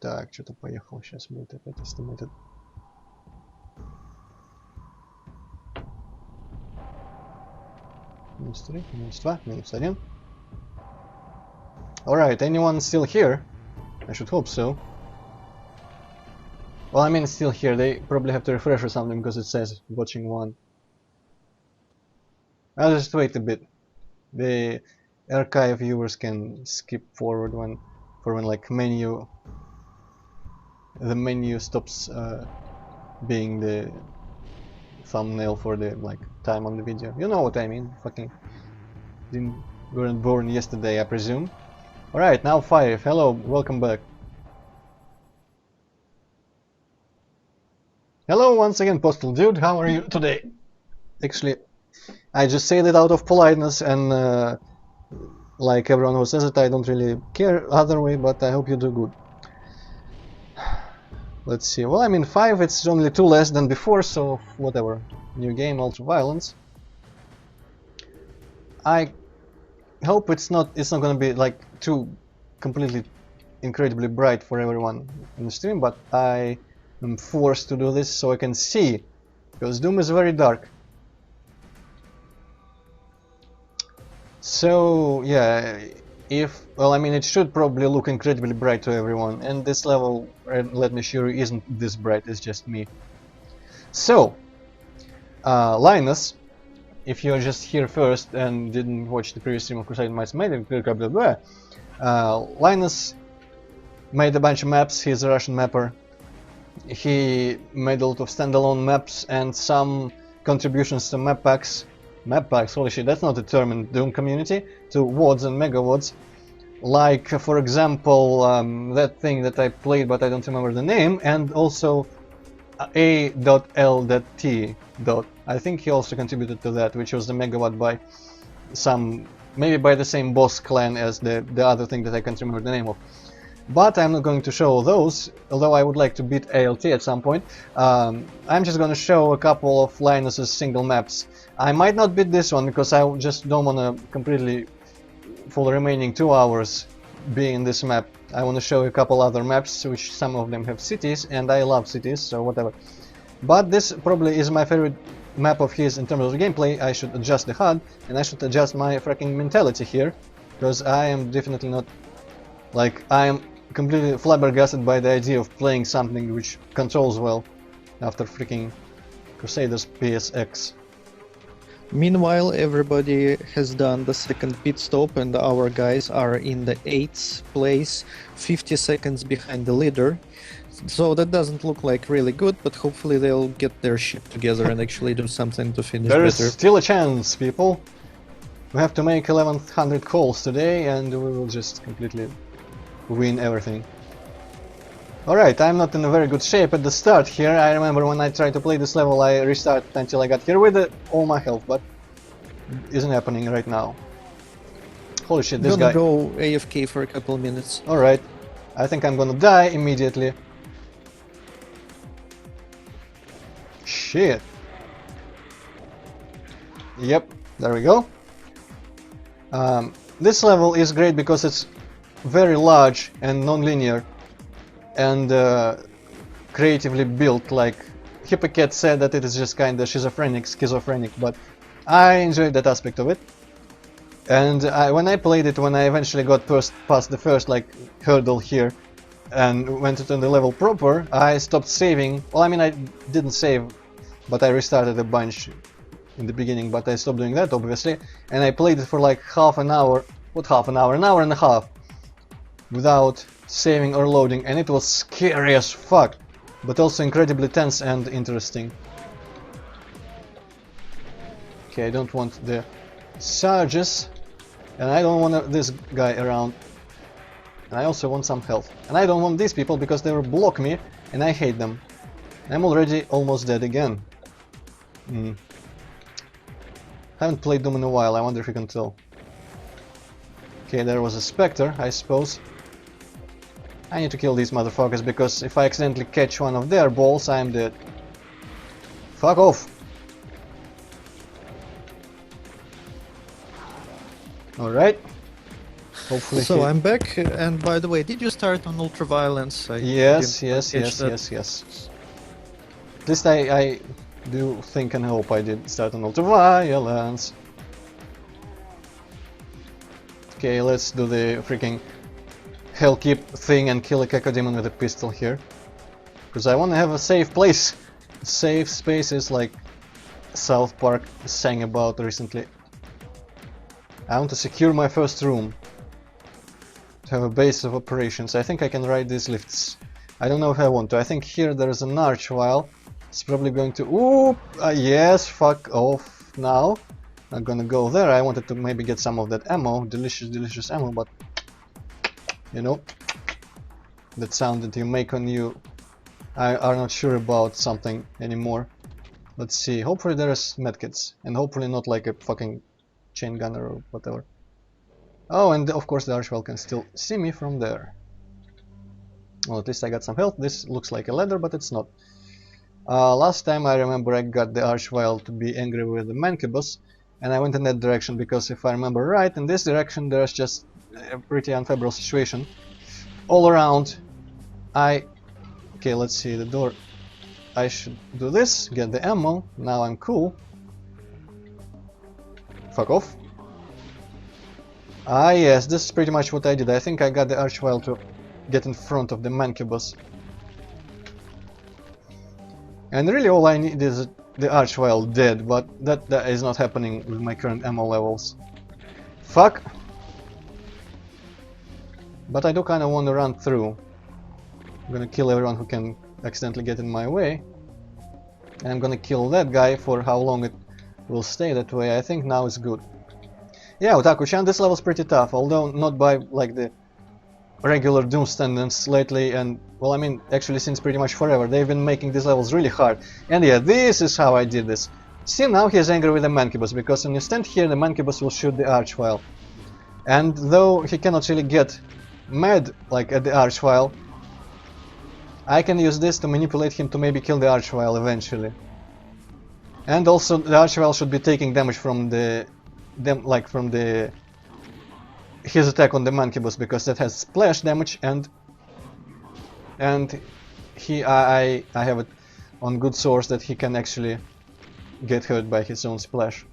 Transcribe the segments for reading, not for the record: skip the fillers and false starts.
Так, что-то поехал. Сейчас будет опять estimated. -3, -2, -1. Alright, anyone still here? I should hope so. Well, I mean, it's still here. They probably have to refresh or something because it says watching 1. I'll just wait a bit. The archive viewers can skip forward when like the menu stops being the thumbnail for the like time on the video. You know what I mean? Fucking weren't born yesterday, I presume. Alright, now 5. Hello, welcome back. Hello once again, Postal Dude. How are you today? Actually, I just say that out of politeness, and like everyone who says it, I don't really care other way, but I hope you do good. Let's see. Well, I mean, 5, it's only 2 less than before, so whatever. New game, ultra violence. I hope it's not gonna be like too completely incredibly bright for everyone in the stream, but I am forced to do this so I can see, because Doom is very dark. So yeah, well, I mean, it should probably look incredibly bright to everyone, and this level, let me assure you, isn't this bright. It's just me. So, Linus, if you're just here first and didn't watch the previous stream of Crusade Mice Made, blah blah blah, Linus made a bunch of maps. He's a Russian mapper. He made a lot of standalone maps and some contributions to map packs. Map packs, holy shit, that's not a term in Doom community, to WODs and MegaWODs. Like, for example, that thing that I played but I don't remember the name, and also A.L.T. I think he also contributed to that, which was the MegaWOD by some, maybe by the same boss clan as the other thing that I can't remember the name of. But I'm not going to show those, although I would like to beat ALT at some point. I'm just going to show a couple of Linus's single maps. I might not beat this one because I just don't want to completely, for the remaining 2 hours, be in this map. I want to show a couple other maps, which some of them have cities, and I love cities, so whatever. But this probably is my favorite map of his in terms of the gameplay. I should adjust the HUD, and I should adjust my freaking mentality here, because I am definitely not, like, I am completely flabbergasted by the idea of playing something which controls well after freaking Crusaders PSX. Meanwhile, everybody has done the second pit stop and our guys are in the 8th place, 50 seconds behind the leader. So that doesn't look like really good, but hopefully they'll get their shit together and actually do something to finish There better. is still a chance, people. We have to make 1100 calls today and we will just completely win everything. Alright, I'm not in a very good shape at the start here. I remember when I tried to play this level I restarted until I got here with all my health, but it isn't happening right now. Holy shit, this guy... Gonna go AFK for a couple minutes. Alright, I think I'm gonna die immediately. Shit. Yep, there we go. This level is great because it's very large and non-linear and creatively built. Like Hippocat said that it is just kind of schizophrenic, but I enjoyed that aspect of it. And when I played it, when I eventually got past the first like hurdle here and went into the level proper, I stopped saving. Well, I mean, I didn't save, but I restarted a bunch in the beginning, but I stopped doing that obviously, and I played it for like half an hour, what half an hour, an hour and a half without saving or loading, and it was scary as fuck, but also incredibly tense and interesting. Okay, I don't want the charges, and I don't want this guy around, and I also want some health, and I don't want these people because they will block me and I hate them. I'm already almost dead again. Haven't played Doom in a while, I wonder if you can tell. Okay, there was a Spectre, I suppose. I need to kill these motherfuckers because if I accidentally catch one of their balls, I'm dead. Fuck off! Alright. Hopefully So I'm back, and by the way, did you start on ultraviolence? I Yes, didn't quite yes, catch yes, that. yes, yes. At least I do think and hope I did start on ultra-violence. Okay, let's do the freaking Hellkeep thing and kill a Cacodemon with a pistol here. Because I want to have a safe place. Safe spaces like South Park sang about recently. I want to secure my first room. To have a base of operations. I think I can ride these lifts. I don't know if I want to. I think here there is an arch while. It's probably going to... Ooh! Yes, fuck off now. Not gonna go there. I wanted to maybe get some of that ammo. Delicious, delicious ammo, but... You know... That sound that you make when you are not sure about something anymore. Let's see. Hopefully there is medkits. And hopefully not like a fucking chain gunner or whatever. Oh, and of course the archwell can still see me from there. Well, at least I got some health. This looks like a ladder, but it's not. Last time I remember I got the Archvile to be angry with the Mancubus, and I went in that direction because if I remember right, in this direction there's just a pretty unfavorable situation. All around, Okay, let's see, the door... I should do this, get the ammo, now I'm cool. Fuck off. Yes, this is pretty much what I did. I think I got the Archvile to get in front of the Mancubus. And really all I need is the Archvile dead, but that is not happening with my current ammo levels. Fuck! But I do kinda want to run through. I'm gonna kill everyone who can accidentally get in my way. And I'm gonna kill that guy for how long it will stay that way. I think now it's good. Yeah, Otaku-chan, this level's pretty tough, although not by like the regular Doom standards lately, and well, I mean, actually since pretty much forever. They've been making these levels really hard. And yeah, this is how I did this. See, now he's angry with the Mancubus, because when you stand here, the Mancubus will shoot the Archvile. And though he cannot really get mad like at the Archvile, I can use this to manipulate him to maybe kill the Archvile eventually. And also the Archvile should be taking damage from his attack on the Mancubus, because that has splash damage, and I have it on good source that he can actually get hurt by his own splash.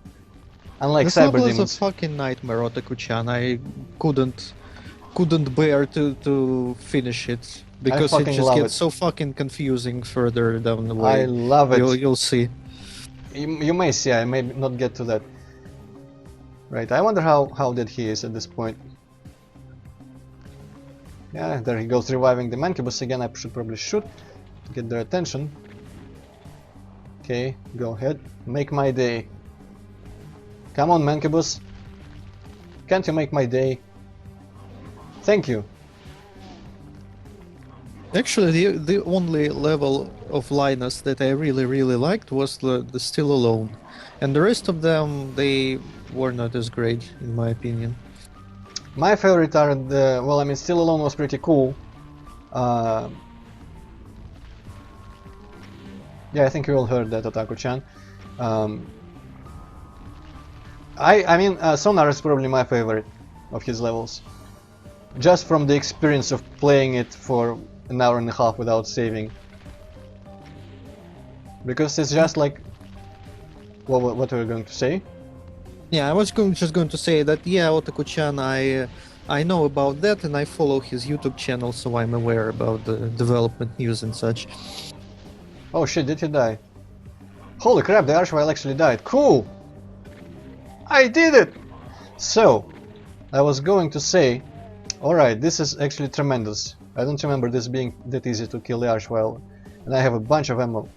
Unlike This Cyber level is a Demons. fucking nightmare, Otaku-chan. I couldn't bear to finish it because it fucking just love gets it. so fucking confusing further down the way. I love it. You'll see. You may see, I may not get to that. Right, I wonder how dead he is at this point. Yeah, there he goes reviving the Mancubus again. I should probably shoot to get their attention. Okay, go ahead. Make my day. Come on, Mancubus. Can't you make my day? Thank you. Actually, the only level of Lainos that I really liked was the Still Alone, and the rest of them, they were not as great in my opinion. My favorite are the... well, I mean, Still Alone was pretty cool. Yeah, I think you all heard that, Otaku-chan. I mean, Sonar is probably my favorite of his levels. Just from the experience of playing it for an hour and a half without saving. Because it's just like... Well, what were you going to say? Yeah, I was just going to say that, yeah, Otaku-chan, I know about that, and I follow his YouTube channel, so I'm aware about the development news and such. Oh shit, did he die? Holy crap, the Archvile actually died. Cool! I did it! So, I was going to say... Alright, this is actually tremendous. I don't remember this being that easy to kill the Archvile. And I have a bunch of ammo.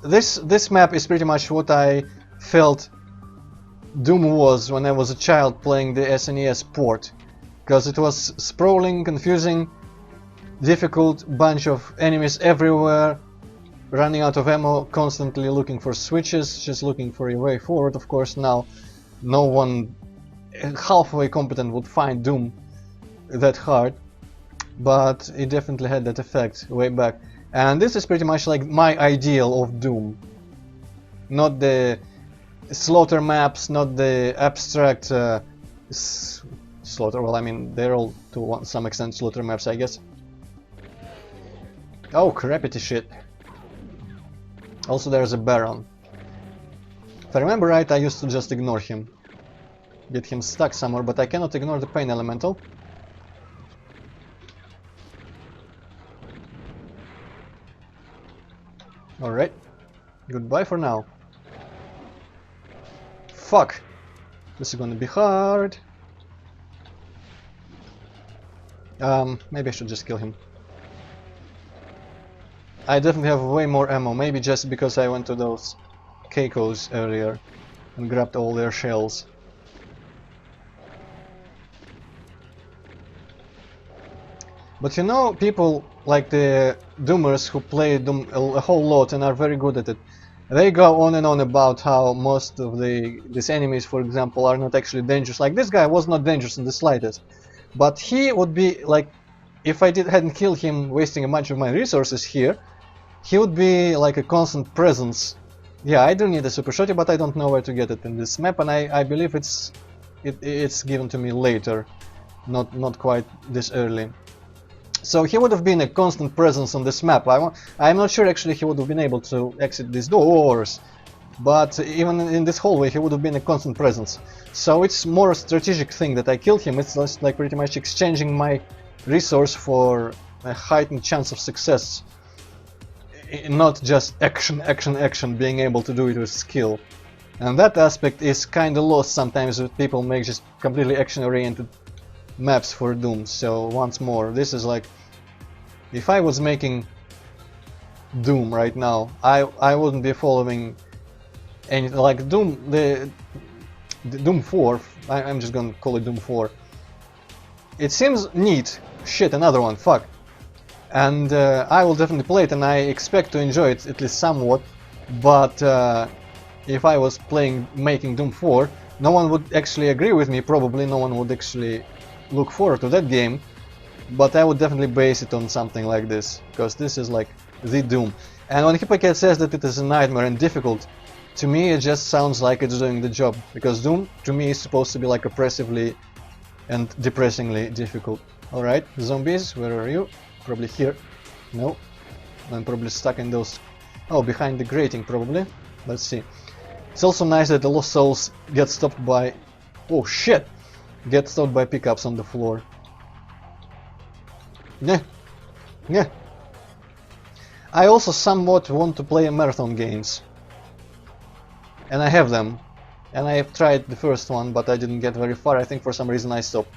This map is pretty much what I felt Doom was when I was a child playing the SNES port. Because it was sprawling, confusing, difficult, bunch of enemies everywhere, running out of ammo, constantly looking for switches, just looking for a way forward. Of course, now no one halfway competent would find Doom that hard, but it definitely had that effect way back. And this is pretty much like my ideal of Doom. Not the slaughter maps, not the abstract slaughter. Well, I mean, they're all to some extent slaughter maps, I guess. Oh, crappity shit. Also, there's a Baron. If I remember right, I used to just ignore him. Get him stuck somewhere, but I cannot ignore the Pain Elemental. Alright. Goodbye for now. Fuck! This is gonna be hard. Maybe I should just kill him. I definitely have way more ammo, maybe just because I went to those Keikos earlier and grabbed all their shells. But you know, people like the Doomers who play Doom a whole lot and are very good at it, they go on and on about how most of these enemies, for example, are not actually dangerous. Like this guy was not dangerous in the slightest, but he would be like, if I hadn't killed him, wasting a bunch of my resources here, he would be like a constant presence. Yeah, I do need a super shotty, but I don't know where to get it in this map, and I believe it's given to me later, not quite this early. So he would have been a constant presence on this map. I'm not sure actually he would have been able to exit these doors, but even in this hallway he would have been a constant presence. So it's more a strategic thing that I killed him. It's just like pretty much exchanging my resource for a heightened chance of success. Not just action, being able to do it with skill. And that aspect is kinda lost sometimes when people make just completely action-oriented maps for Doom. So once more, this is like, if I was making Doom right now, I wouldn't be following any like Doom. The Doom 4. I'm just gonna call it Doom 4. It seems neat. Shit, another one. Fuck. And I will definitely play it, and I expect to enjoy it at least somewhat. But if I was making Doom 4, no one would actually agree with me. Probably no one would actually look forward to that game, but I would definitely base it on something like this, because this is like the Doom. And when Hippocat says that it is a nightmare and difficult, to me it just sounds like it's doing the job, because Doom to me is supposed to be like oppressively and depressingly difficult. Alright, zombies, where are you? Probably here. No, I'm probably stuck in those... Oh, behind the grating probably. Let's see. It's also nice that the Lost Souls get stopped by... Oh shit! Get stopped by pickups on the floor. Yeah. Yeah. I also somewhat want to play marathon games. And I have them. And I have tried the first one, but I didn't get very far. I think for some reason I stopped.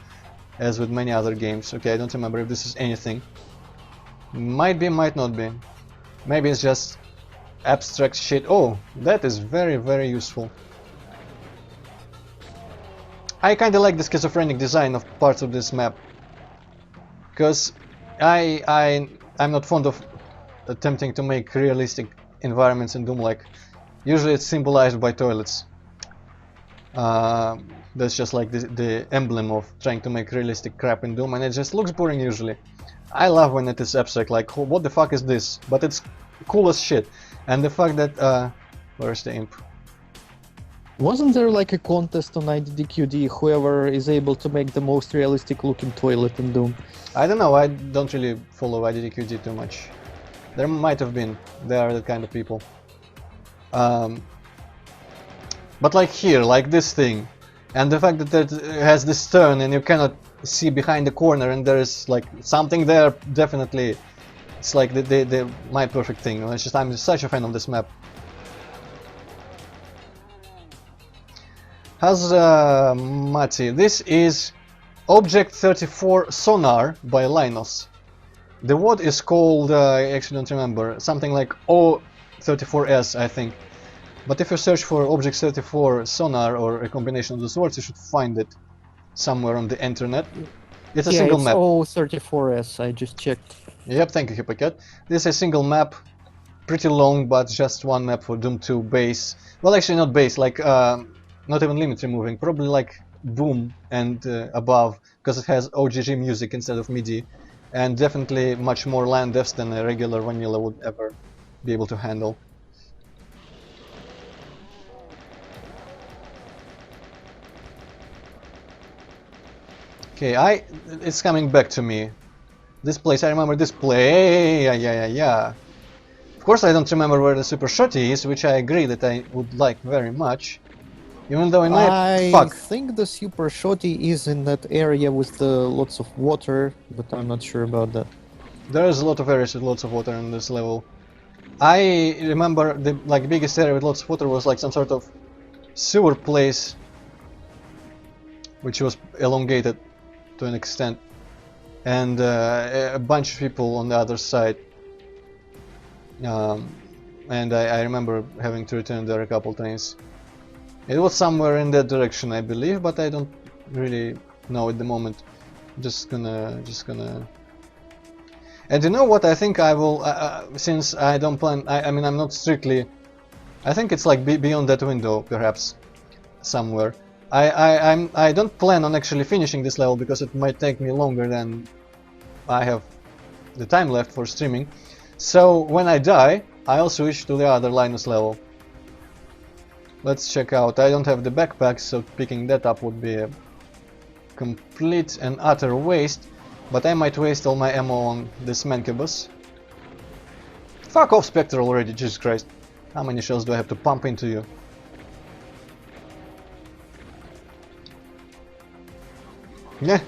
As with many other games. Okay, I don't remember if this is anything. Might be, might not be. Maybe it's just abstract shit. Oh, that is very, very useful. I kinda like the schizophrenic design of parts of this map, because I'm not fond of attempting to make realistic environments in Doom. Like, usually it's symbolized by toilets. That's just like the emblem of trying to make realistic crap in Doom, and it just looks boring usually. I love when it is abstract, like, what the fuck is this? But it's cool as shit. And the fact that, where's the imp? Wasn't there like a contest on IDDQD, whoever is able to make the most realistic looking toilet in Doom? I don't know, I don't really follow IDDQD too much. There might have been, they are the kind of people. But like here, like this thing, and the fact that it has this turn and you cannot see behind the corner and there is like something there, definitely, it's like my perfect thing. It's just, I'm such a fan of this map. How's Mati? This is Object 34 Sonar by Lainos. The word is called, I actually don't remember, something like O34S, I think. But if you search for Object 34 Sonar or a combination of those words, you should find it somewhere on the internet. It's a single map. O34S, I just checked. Yep, thank you, Hippocat. This is a single map, pretty long, but just one map for Doom 2 base. Well, actually not base, like not even limit removing, probably like Boom and above, because it has OGG music instead of MIDI, and definitely much more land defs than a regular vanilla would ever be able to handle. Okay, it's coming back to me. This place, I remember this place. Yeah. Of course, I don't remember where the super shotty is, which I agree that I would like very much. Even though in my I fuck, think the super shotty is in that area with the lots of water, but I'm not sure about that. there's a lot of areas with lots of water in this level. I remember the biggest area with lots of water was like some sort of sewer place, which was elongated to an extent, and a bunch of people on the other side. Um, and I remember having to return there a couple times. It was somewhere in that direction, I believe, but I don't really know at the moment. Just gonna. And you know what? I think I will, since I don't plan. I mean, I'm not strictly. I think it's like beyond that window, perhaps, somewhere. I don't plan on actually finishing this level because it might take me longer than I have the time left for streaming. So when I die, I'll switch to the other Linus level. Let's check out. I don't have the backpack, so picking that up would be a complete and utter waste. But I might waste all my ammo on this Mancubus. Fuck off, Spectre, already, Jesus Christ. How many shells do I have to pump into you? Yeah.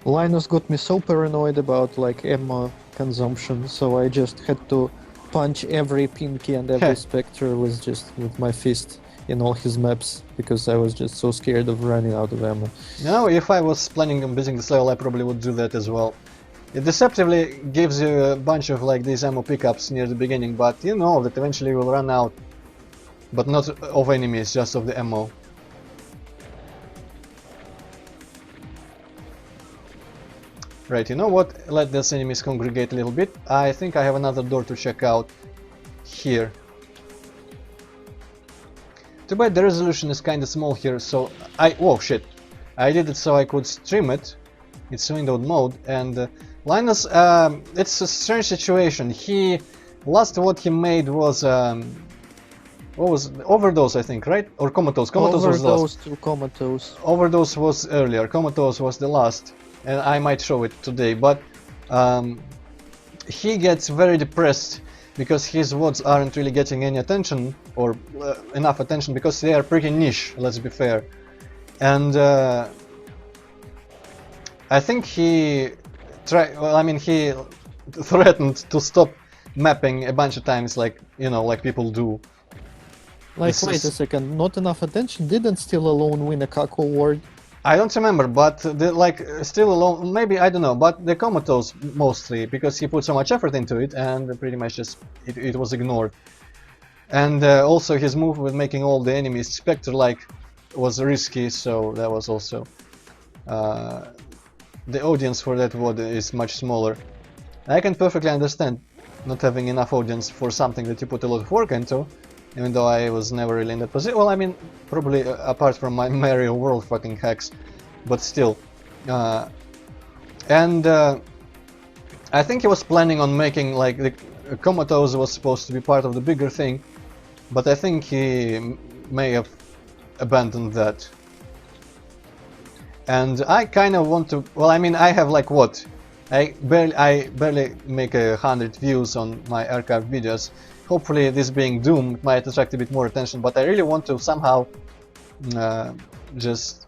Linus got me so paranoid about like ammo consumption, so I just had to punch every Pinky and every Spectre with my fist in all his maps because I was just so scared of running out of ammo. No, if I was planning on visiting this level, I probably would do that as well. It deceptively gives you a bunch of like these ammo pickups near the beginning, but you know that eventually you will run out. But not of enemies, just of the ammo. Right, you know what? Let these enemies congregate a little bit. I think I have another door to check out here. Too bad the resolution is kinda small here, so oh shit. I did it so I could stream it. It's windowed mode, and Linus, it's a strange situation. Last what he made was, what was Overdose, I think, right? Or Comatose. Comatose was the last. Overdose to Comatose. Overdose was earlier. Comatose was the last, and I might show it today. But he gets very depressed because his words aren't really getting any attention or enough attention because they are pretty niche. Let's be fair, and I think he he threatened to stop mapping a bunch of times, like like people do. Like, wait a second, not enough attention? Didn't Still Alone win a CAC award? I don't remember, but Still Alone, maybe, I don't know, but the Comatose mostly, because he put so much effort into it and pretty much just it was ignored. And also his move with making all the enemies Spectre-like was risky, so that was also the audience for that VOD is much smaller. I can perfectly understand not having enough audience for something that you put a lot of work into, even though I was never really in that position. Well, I mean, probably apart from my Mario World fucking hacks, but still. I think he was planning on making, like, the Comatose was supposed to be part of the bigger thing, but I think he may have abandoned that. And I kind of want to, well, I mean, I have like what? I barely make 100 views on my archived videos. Hopefully this being Doom might attract a bit more attention, but I really want to somehow just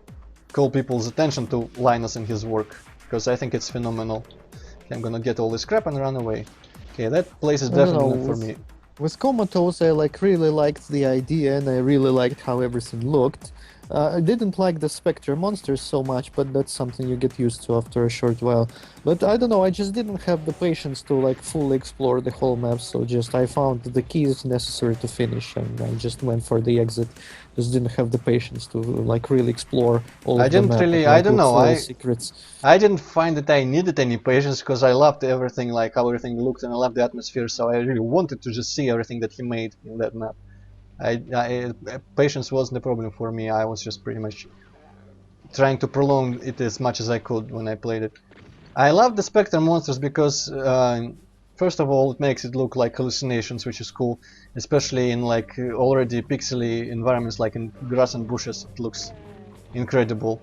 call people's attention to Linus and his work, because I think it's phenomenal. Okay, I'm gonna get all this crap and run away. Okay, that place is definitely not for me. With Comatose, I really liked the idea and I really liked how everything looked. I didn't like the Spectre monsters so much, but that's something you get used to after a short while. But I don't know, I just didn't have the patience to like fully explore the whole map, so I found the keys necessary to finish and I just went for the exit. Just didn't have the patience to like really explore all of the map. I don't know, secrets. I didn't find that I needed any patience because I loved everything, like how everything looked, and I loved the atmosphere, so I really wanted to just see everything that he made in that map. Patience wasn't a problem for me. I was just pretty much trying to prolong it as much as I could when I played it. I love the Spectre monsters because first of all, it makes it look like hallucinations, which is cool, especially in like already pixely environments like in grass and bushes. It looks incredible.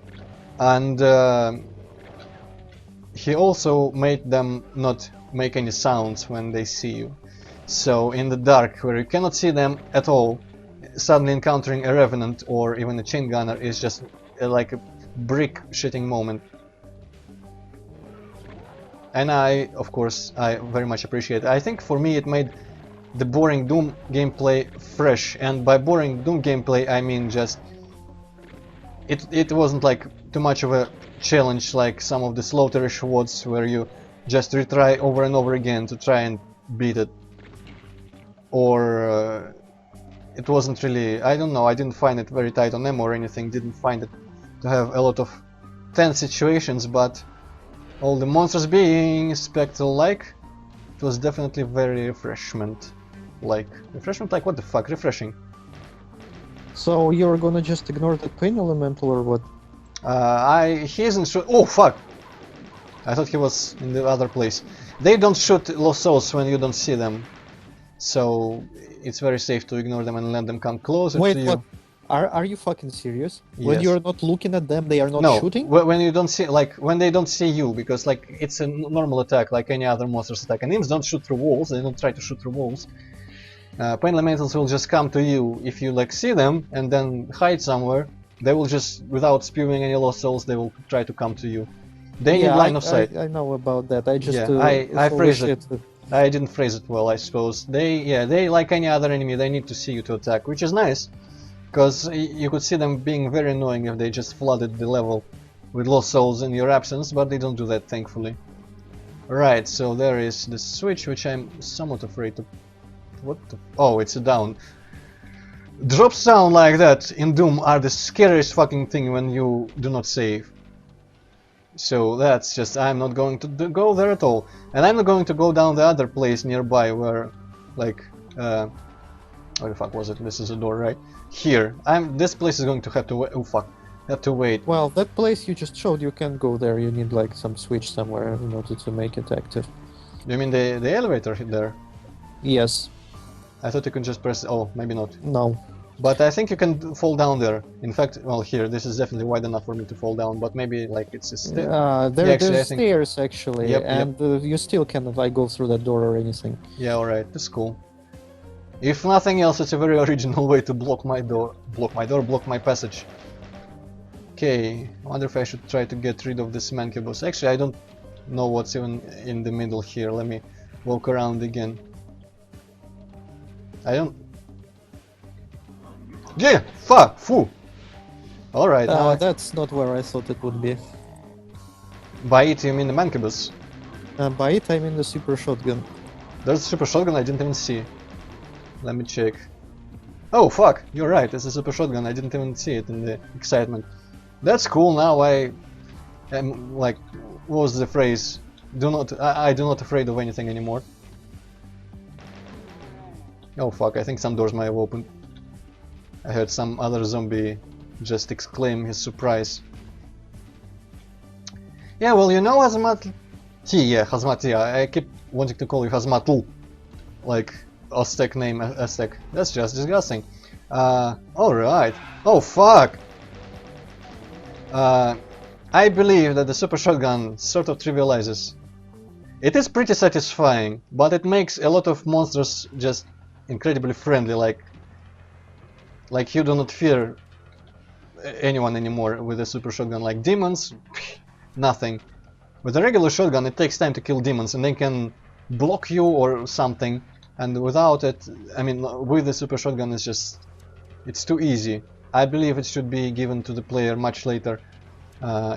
And he also made them not make any sounds when they see you. So in the dark, where you cannot see them at all, suddenly encountering a revenant or even a chain gunner is just like a brick shitting moment. And of course, I very much appreciate it. I think for me it made the boring Doom gameplay fresh, and by boring Doom gameplay I mean just it wasn't like too much of a challenge like some of the slaughterish WODs where you just retry over and over again to try and beat it. Or it wasn't really, I don't know, I didn't find it very tight on ammo or anything, didn't find it to have a lot of tense situations, but all the monsters being spectral-like, it was definitely very refreshment-like. Refreshment-like? What the fuck? Refreshing. So you're gonna just ignore the pain elemental or what? He isn't shoot. Oh fuck! I thought he was in the other place. They don't shoot lost souls when you don't see them, so it's very safe to ignore them and let them come closer Wait, to you. what? Are you fucking serious? When Yes. you're not looking at them, they are not No, shooting? when you don't see, like, when they don't see you, because like it's a normal attack, like any other monster's attack. And imps don't shoot through walls. They don't try to shoot through walls. Pain elementals will just come to you if you like see them and then hide somewhere. They will just, without spewing any lost souls, they will try to come to you. They need line of sight. I know about that. I just Yeah, I saw phrased the it. shit. I didn't phrase it well, I suppose. They like any other enemy, they need to see you to attack, which is nice, because you could see them being very annoying if they just flooded the level with lost souls in your absence, but they don't do that, thankfully. Right, so there is the switch, which I'm somewhat afraid to... What the... Oh, it's a down. Drops down like that in Doom are the scariest fucking thing when you do not save. So that's just, I'm not going to go there at all. And I'm not going to go down the other place nearby where, like, where the fuck was it? This is a door, right? Here. This place is going to have to wait. Oh fuck. Have to wait. Well, that place you just showed, you can't go there. You need like some switch somewhere in order to make it active. You mean the elevator there? Yes. I thought you could just press... Oh, maybe not. No. But I think you can fall down there. In fact, well, here, this is definitely wide enough for me to fall down, but maybe, like, it's a stair. There's stairs, actually, Yep, and you still cannot, like, go through that door or anything. Yeah, alright, that's cool. If nothing else, it's a very original way to block my passage. Okay, I wonder if I should try to get rid of this mancubus. Actually, I don't know what's even in the middle here. Let me walk around again. I don't... Yeah! Fuck! Foo! Alright, now That's not where I thought it would be. by it you mean the mancubus? By it, I mean the super shotgun. There's a super shotgun I didn't even see. Let me check. Oh fuck! You're right, it's a super shotgun, I didn't even see it in the excitement. That's cool, now I am, like, what was the phrase? I do not afraid of anything anymore. Oh fuck, I think some doors might have opened. I heard some other zombie just exclaim his surprise. Yeah, well, you know Hazmat... Yeah, Hazmat, yeah, I keep wanting to call you Hazmatl. Like, Aztec name, Aztec. That's just disgusting. Alright. Oh fuck! I believe that the super shotgun sort of trivializes. It is pretty satisfying, but it makes a lot of monsters just incredibly friendly, like you do not fear anyone anymore with a super shotgun. Like demons, nothing. With a regular shotgun it takes time to kill demons and they can block you or something, and without it, I mean with the super shotgun it's too easy. I believe it should be given to the player much later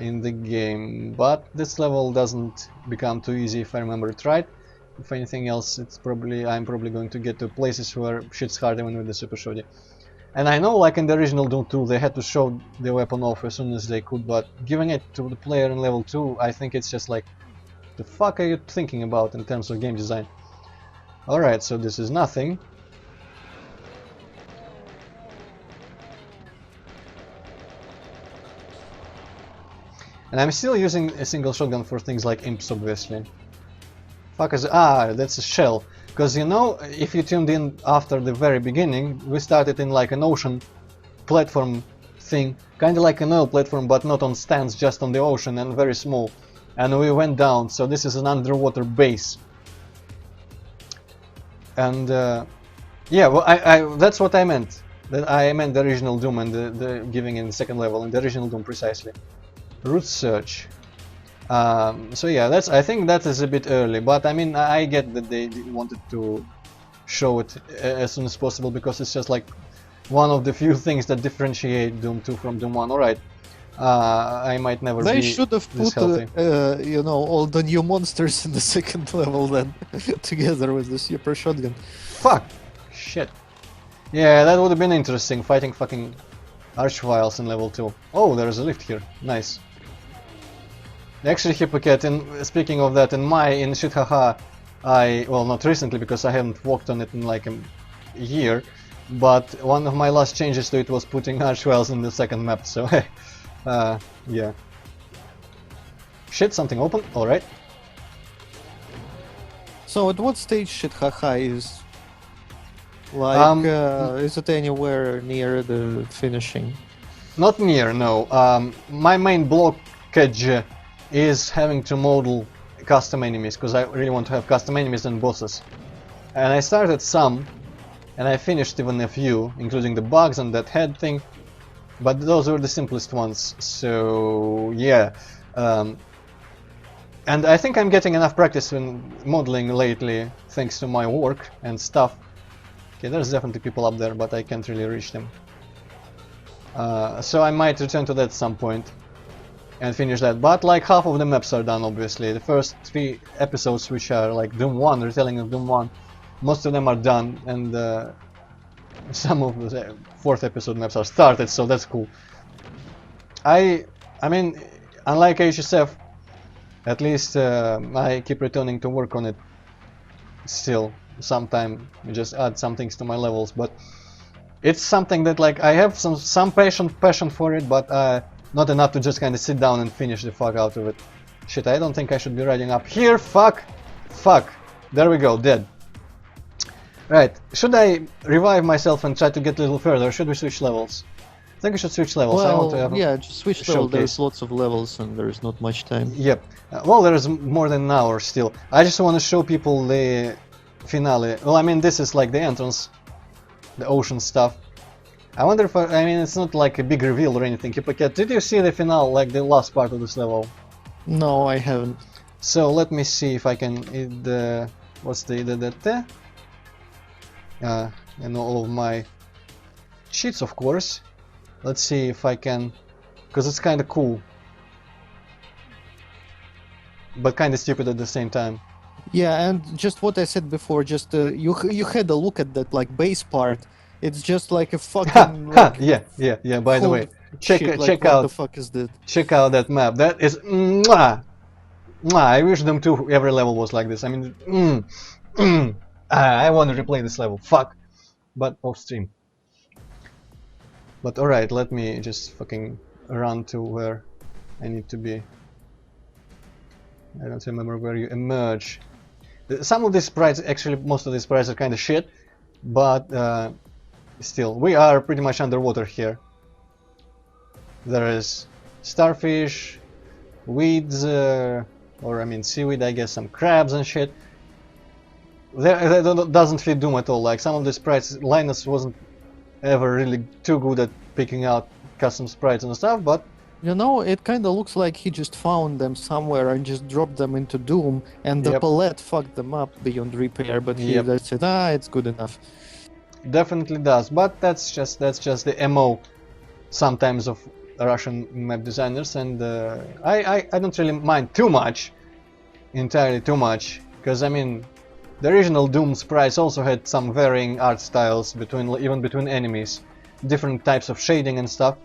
in the game, but this level doesn't become too easy if I remember it right. If anything else, I'm probably going to get to places where shit's hard even with the super shotty. And I know, like in the original Doom 2, they had to show the weapon off as soon as they could, but giving it to the player in level 2, I think it's just like, the fuck are you thinking about in terms of game design? Alright, so this is nothing. And I'm still using a single shotgun for things like imps, obviously. Fuck is... Ah, that's a shell. Because, you know, if you tuned in after the very beginning, we started in like an ocean platform thing. Kinda like an oil platform, but not on stands, just on the ocean and very small. and we went down. So this is an underwater base. And yeah, well, that's what I meant. That I meant the original Doom and the giving in the second level, in the original Doom precisely. Root search. So yeah, I think that is a bit early, but I mean, I get that they wanted to show it as soon as possible because it's just like one of the few things that differentiate Doom 2 from Doom 1. Alright, I might never They be should have this put, healthy. you know, all the new monsters in the second level then, together with the super shotgun. Fuck! Shit. Yeah, that would have been interesting, fighting fucking Archviles in level 2. Oh, there's a lift here. Nice. Actually, Hypocat, speaking of that, in Shithaha, well, not recently because I haven't walked on it in like a year, but one of my last changes to it was putting Archviles in the second map, so yeah. Shit, something open, alright. So at what stage Shithaha is? Like, is it anywhere near the finishing? Not near, no. My main blockage is having to model custom enemies, because I really want to have custom enemies and bosses. And I started some, and I finished even a few, including the bugs and that head thing, but those were the simplest ones, so yeah. And I think I'm getting enough practice in modeling lately, thanks to my work and stuff. Okay, there's definitely people up there, but I can't really reach them. So I might return to that at some point and finish that, but like half of the maps are done, obviously. The first 3 episodes, which are like Doom 1, retelling of Doom 1, most of them are done, and some of the 4th episode maps are started, so that's cool. I mean, unlike HSF, at least I keep returning to work on it still. Sometime just add some things to my levels, but it's something that like I have some passion for it, but not enough to just kind of sit down and finish the fuck out of it. Shit, I don't think I should be riding up here. Fuck. There we go, dead. Right, should I revive myself and try to get a little further, or should we switch levels? I think we should switch levels. Well, I want to have yeah, just switch level. There's lots of levels and there's not much time. Yep. Well, there's more than an hour still. I just want to show people the finale. Well, I mean, this is like the entrance, the ocean stuff. I wonder if I mean, it's not like a big reveal or anything. Hypocat, did you see the finale, like the last part of this level? No, I haven't. So let me see if I can. What's the and all of my cheats, of course. Let's see if I can, because it's kind of cool, but kind of stupid at the same time. Yeah, and just what I said before, just you had a look at that like base part. It's just like a fucking like, yeah. By the way, check out. What the fuck is that? Check out that map. That is mwah, mwah. I wish them too. Every level was like this. I mean, I want to replay this level. Fuck, but off stream. But alright, let me just fucking run to where I need to be. I don't remember where you emerge. Some of these sprites, actually most of these sprites are kind of shit, but still, we are pretty much underwater here. There is starfish, weeds, or I mean seaweed, I guess, some crabs and shit. That doesn't fit Doom at all. Like some of the sprites, Linus wasn't ever really too good at picking out custom sprites and stuff, but you know, it kind of looks like he just found them somewhere and just dropped them into Doom, and the palette fucked them up beyond repair. But he said, it's good enough. Definitely does, but that's just the MO sometimes of Russian map designers, and I don't really mind too much, entirely too much, because I mean, the original Doom sprites also had some varying art styles even between enemies, different types of shading and stuff.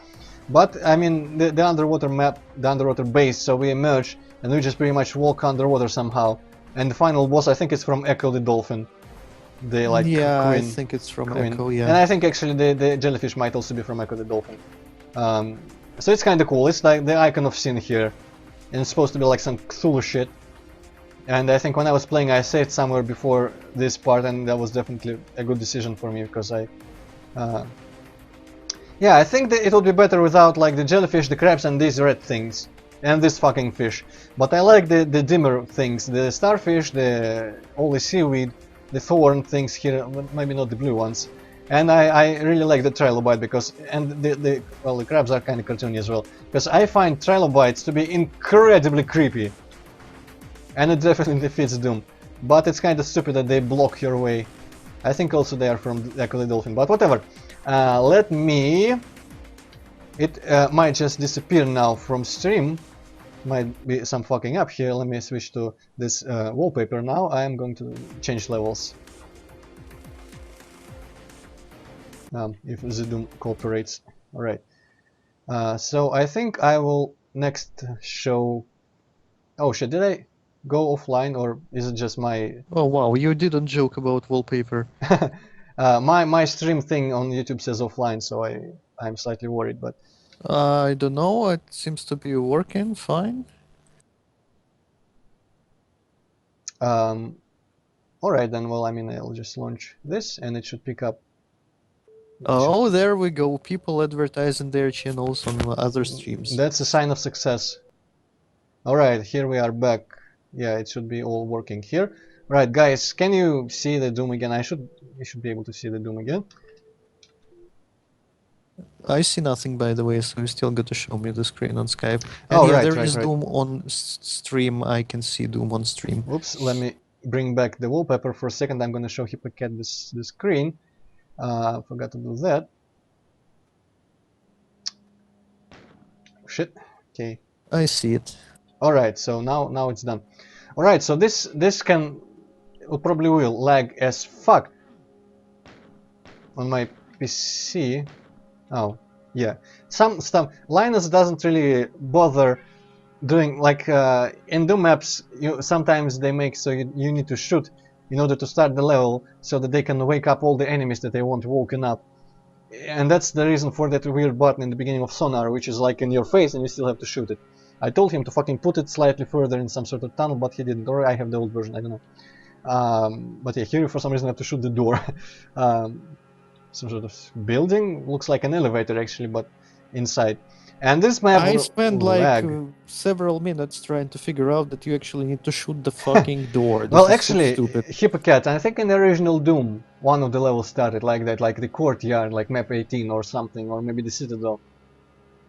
But I mean, the underwater map, the underwater base, so we emerge and we just pretty much walk underwater somehow. And the final boss, I think it's from Echo the Dolphin. The like queen. I think it's from Echo, yeah. And I think actually the jellyfish might also be from Echo the Dolphin. So it's kind of cool. It's like the icon of sin here, and it's supposed to be like some Cthulhu shit. And I think when I was playing, I saved somewhere before this part, and that was definitely a good decision for me because yeah, I think that it would be better without like the jellyfish, the crabs, and these red things. and this fucking fish. But I like the dimmer things, the starfish, all the seaweed, the thorn things here, maybe not the blue ones. And I really like the trilobite because, and the crabs are kind of cartoony as well, because I find trilobites to be incredibly creepy. And it definitely fits Doom. But it's kind of stupid that they block your way. I think also they are from Echo the Dolphin, but whatever. Let me... It might just disappear now from stream. Might be some fucking up here. Let me switch to this wallpaper now. I am going to change levels. If the Doom cooperates. Alright. So I think I will next show... Oh shit, did I go offline or is it just my... Oh wow, you didn't joke about wallpaper. my stream thing on YouTube says offline, so I'm slightly worried, but... I don't know, it seems to be working fine. Alright then, well, I mean, I'll just launch this and it should pick up. Oh, there we go, people advertising their channels on other streams. That's a sign of success. Alright, here we are back. Yeah, it should be all working here. Right, guys, can you see the Doom again? You should be able to see the Doom again. I see nothing, by the way, so you still got to show me the screen on Skype. And Oh, yeah, right, there right, is right. Doom on stream. I can see Doom on stream. Oops, let me bring back the wallpaper for a second. I'm gonna show Hippocat the screen. Forgot to do that. Shit. Okay. I see it. Alright, so now it's done. Alright, so this probably will lag as fuck on my PC. Oh, yeah. Some stuff Linus doesn't really bother doing, like in Doom maps, sometimes they make so you need to shoot in order to start the level so that they can wake up all the enemies that they want woken up. And that's the reason for that weird button in the beginning of Sonar, which is like in your face and you still have to shoot it. I told him to fucking put it slightly further in some sort of tunnel, but he didn't. Or I have the old version, I don't know. But yeah, here for some reason I have to shoot the door. Some sort of building, looks like an elevator actually, but inside. And this map I spent like lag. several minutes trying to figure out that you actually need to shoot the fucking door. This Well, is actually, so stupid. Hippocat, I think in the original Doom, one of the levels started like that, like the courtyard, like map 18 or something, or maybe the Citadel.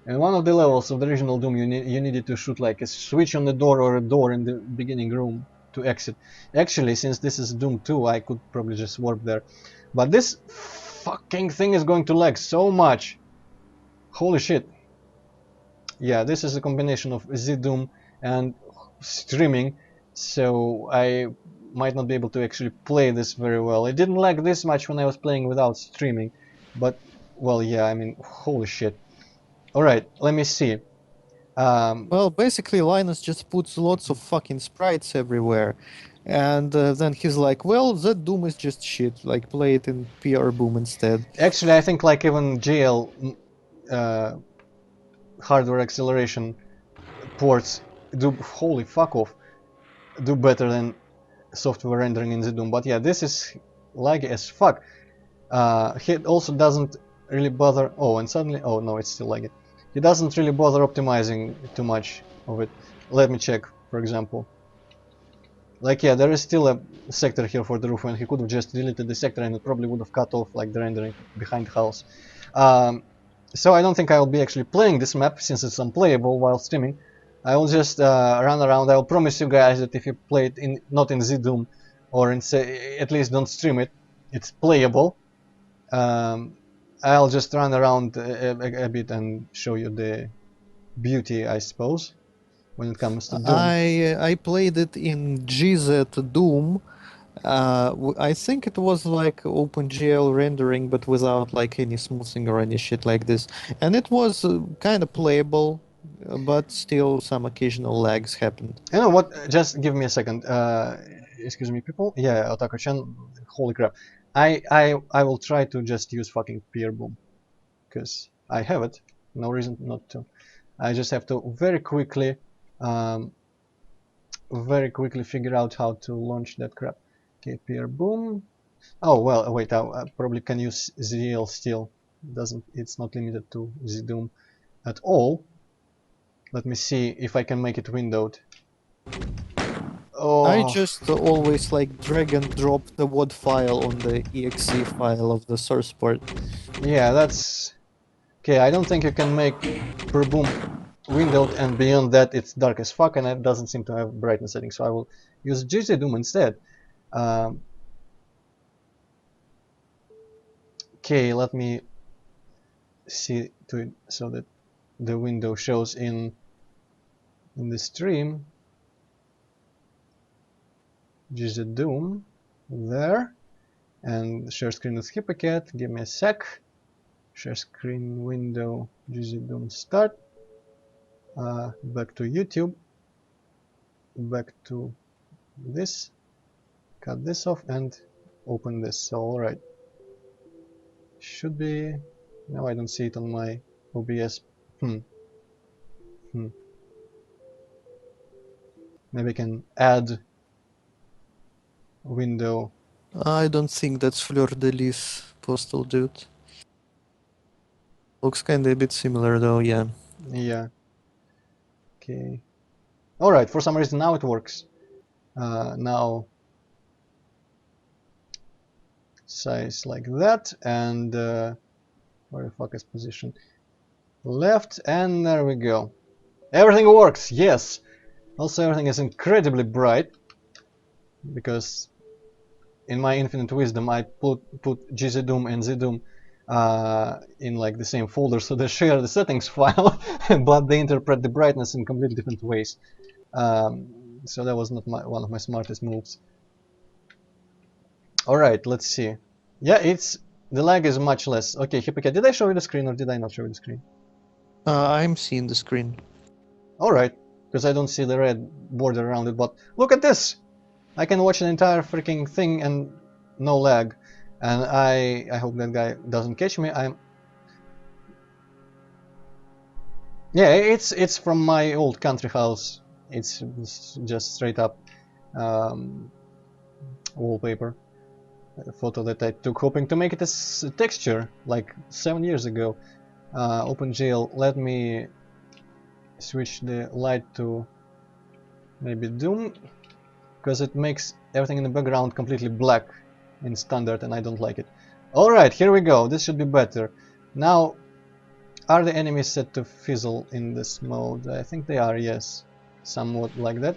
And one of the levels of the original Doom, you needed to shoot like a switch on the door or a door in the beginning room to exit. Actually, since this is Doom 2, I could probably just warp there. But this fucking thing is going to lag so much. Holy shit. Yeah, this is a combination of Z-Doom and streaming, so I might not be able to actually play this very well. It didn't lag this much when I was playing without streaming, but, well, yeah, I mean, holy shit. Alright, let me see. Well, basically, Linus just puts lots of fucking sprites everywhere. And then he's like, well, that Doom is just shit. Like, play it in PR Boom instead. Actually, I think like even GL hardware acceleration ports do, holy fuck off, do better than software rendering in the Doom. But yeah, this is laggy as fuck. He also doesn't really bother. Oh, and suddenly, oh no, it's still laggy. He doesn't really bother optimizing too much of it. Let me check, for example. Like, yeah, there is still a sector here for the roof, and he could have just deleted the sector and it probably would have cut off like the rendering behind the house. So I don't think I will be actually playing this map since it's unplayable while streaming. I will just run around. I will promise you guys that if you play it in not in Z-Doom or in, say, at least don't stream it, it's playable. I'll just run around a bit and show you the beauty, I suppose, when it comes to Doom. I played it in GZ Doom. I think it was like OpenGL rendering, but without like any smoothing or any shit like this. And it was kind of playable, but still some occasional lags happened. You know what? Just give me a second. Excuse me, people. Yeah, Otaku-chan. Holy crap! I will try to just use fucking Peer Boom, because I have it. No reason not to. I just have to very quickly figure out how to launch that crap. Okay, Peer Boom. Oh well, wait. I probably can use ZL still. It's not limited to Z-Doom at all. Let me see if I can make it windowed. I Oh, just always like drag and drop the WOD file on the exe file of the source port. yeah, that's... Okay, I don't think you can make per boom windowed, and beyond that it's dark as fuck and it doesn't seem to have brightness settings, so I will use GZDoom instead. Um, okay, let me see to it so that the window shows in the stream. GZDoom there, and share screen with Hippocat. Give me a sec. Share screen window, GZDoom start. Back to YouTube. Back to this. Cut this off and open this. So alright. Should be... No, I don't see it on my OBS. Hmm. Maybe I can add window. I don't think that's Fleur de Lis, Postal Dude. Looks kinda a bit similar though, yeah. Yeah. Okay. Alright, for some reason now it works. Now size like that, and where the fuck is position? Left, and there we go. Everything works, yes! Also everything is incredibly bright, because in my infinite wisdom I put GZDoom and ZDoom in like the same folder, so they share the settings file, but they interpret the brightness in completely different ways. So that was not one of my smartest moves. Alright, let's see. Yeah, the lag is much less. Okay, Hippocat, did I show you the screen or did I not show you the screen? I'm seeing the screen. Alright, because I don't see the red border around it, but look at this! I can watch an entire freaking thing and no lag. And I hope that guy doesn't catch me. Yeah, it's from my old country house. It's just straight up wallpaper. A photo that I took hoping to make it a texture like 7 years ago. OpenGL, let me switch the light to maybe Doom, because it makes everything in the background completely black in standard and I don't like it. Alright, here we go, this should be better. Now, are the enemies set to fizzle in this mode? I think they are, yes. Somewhat like that.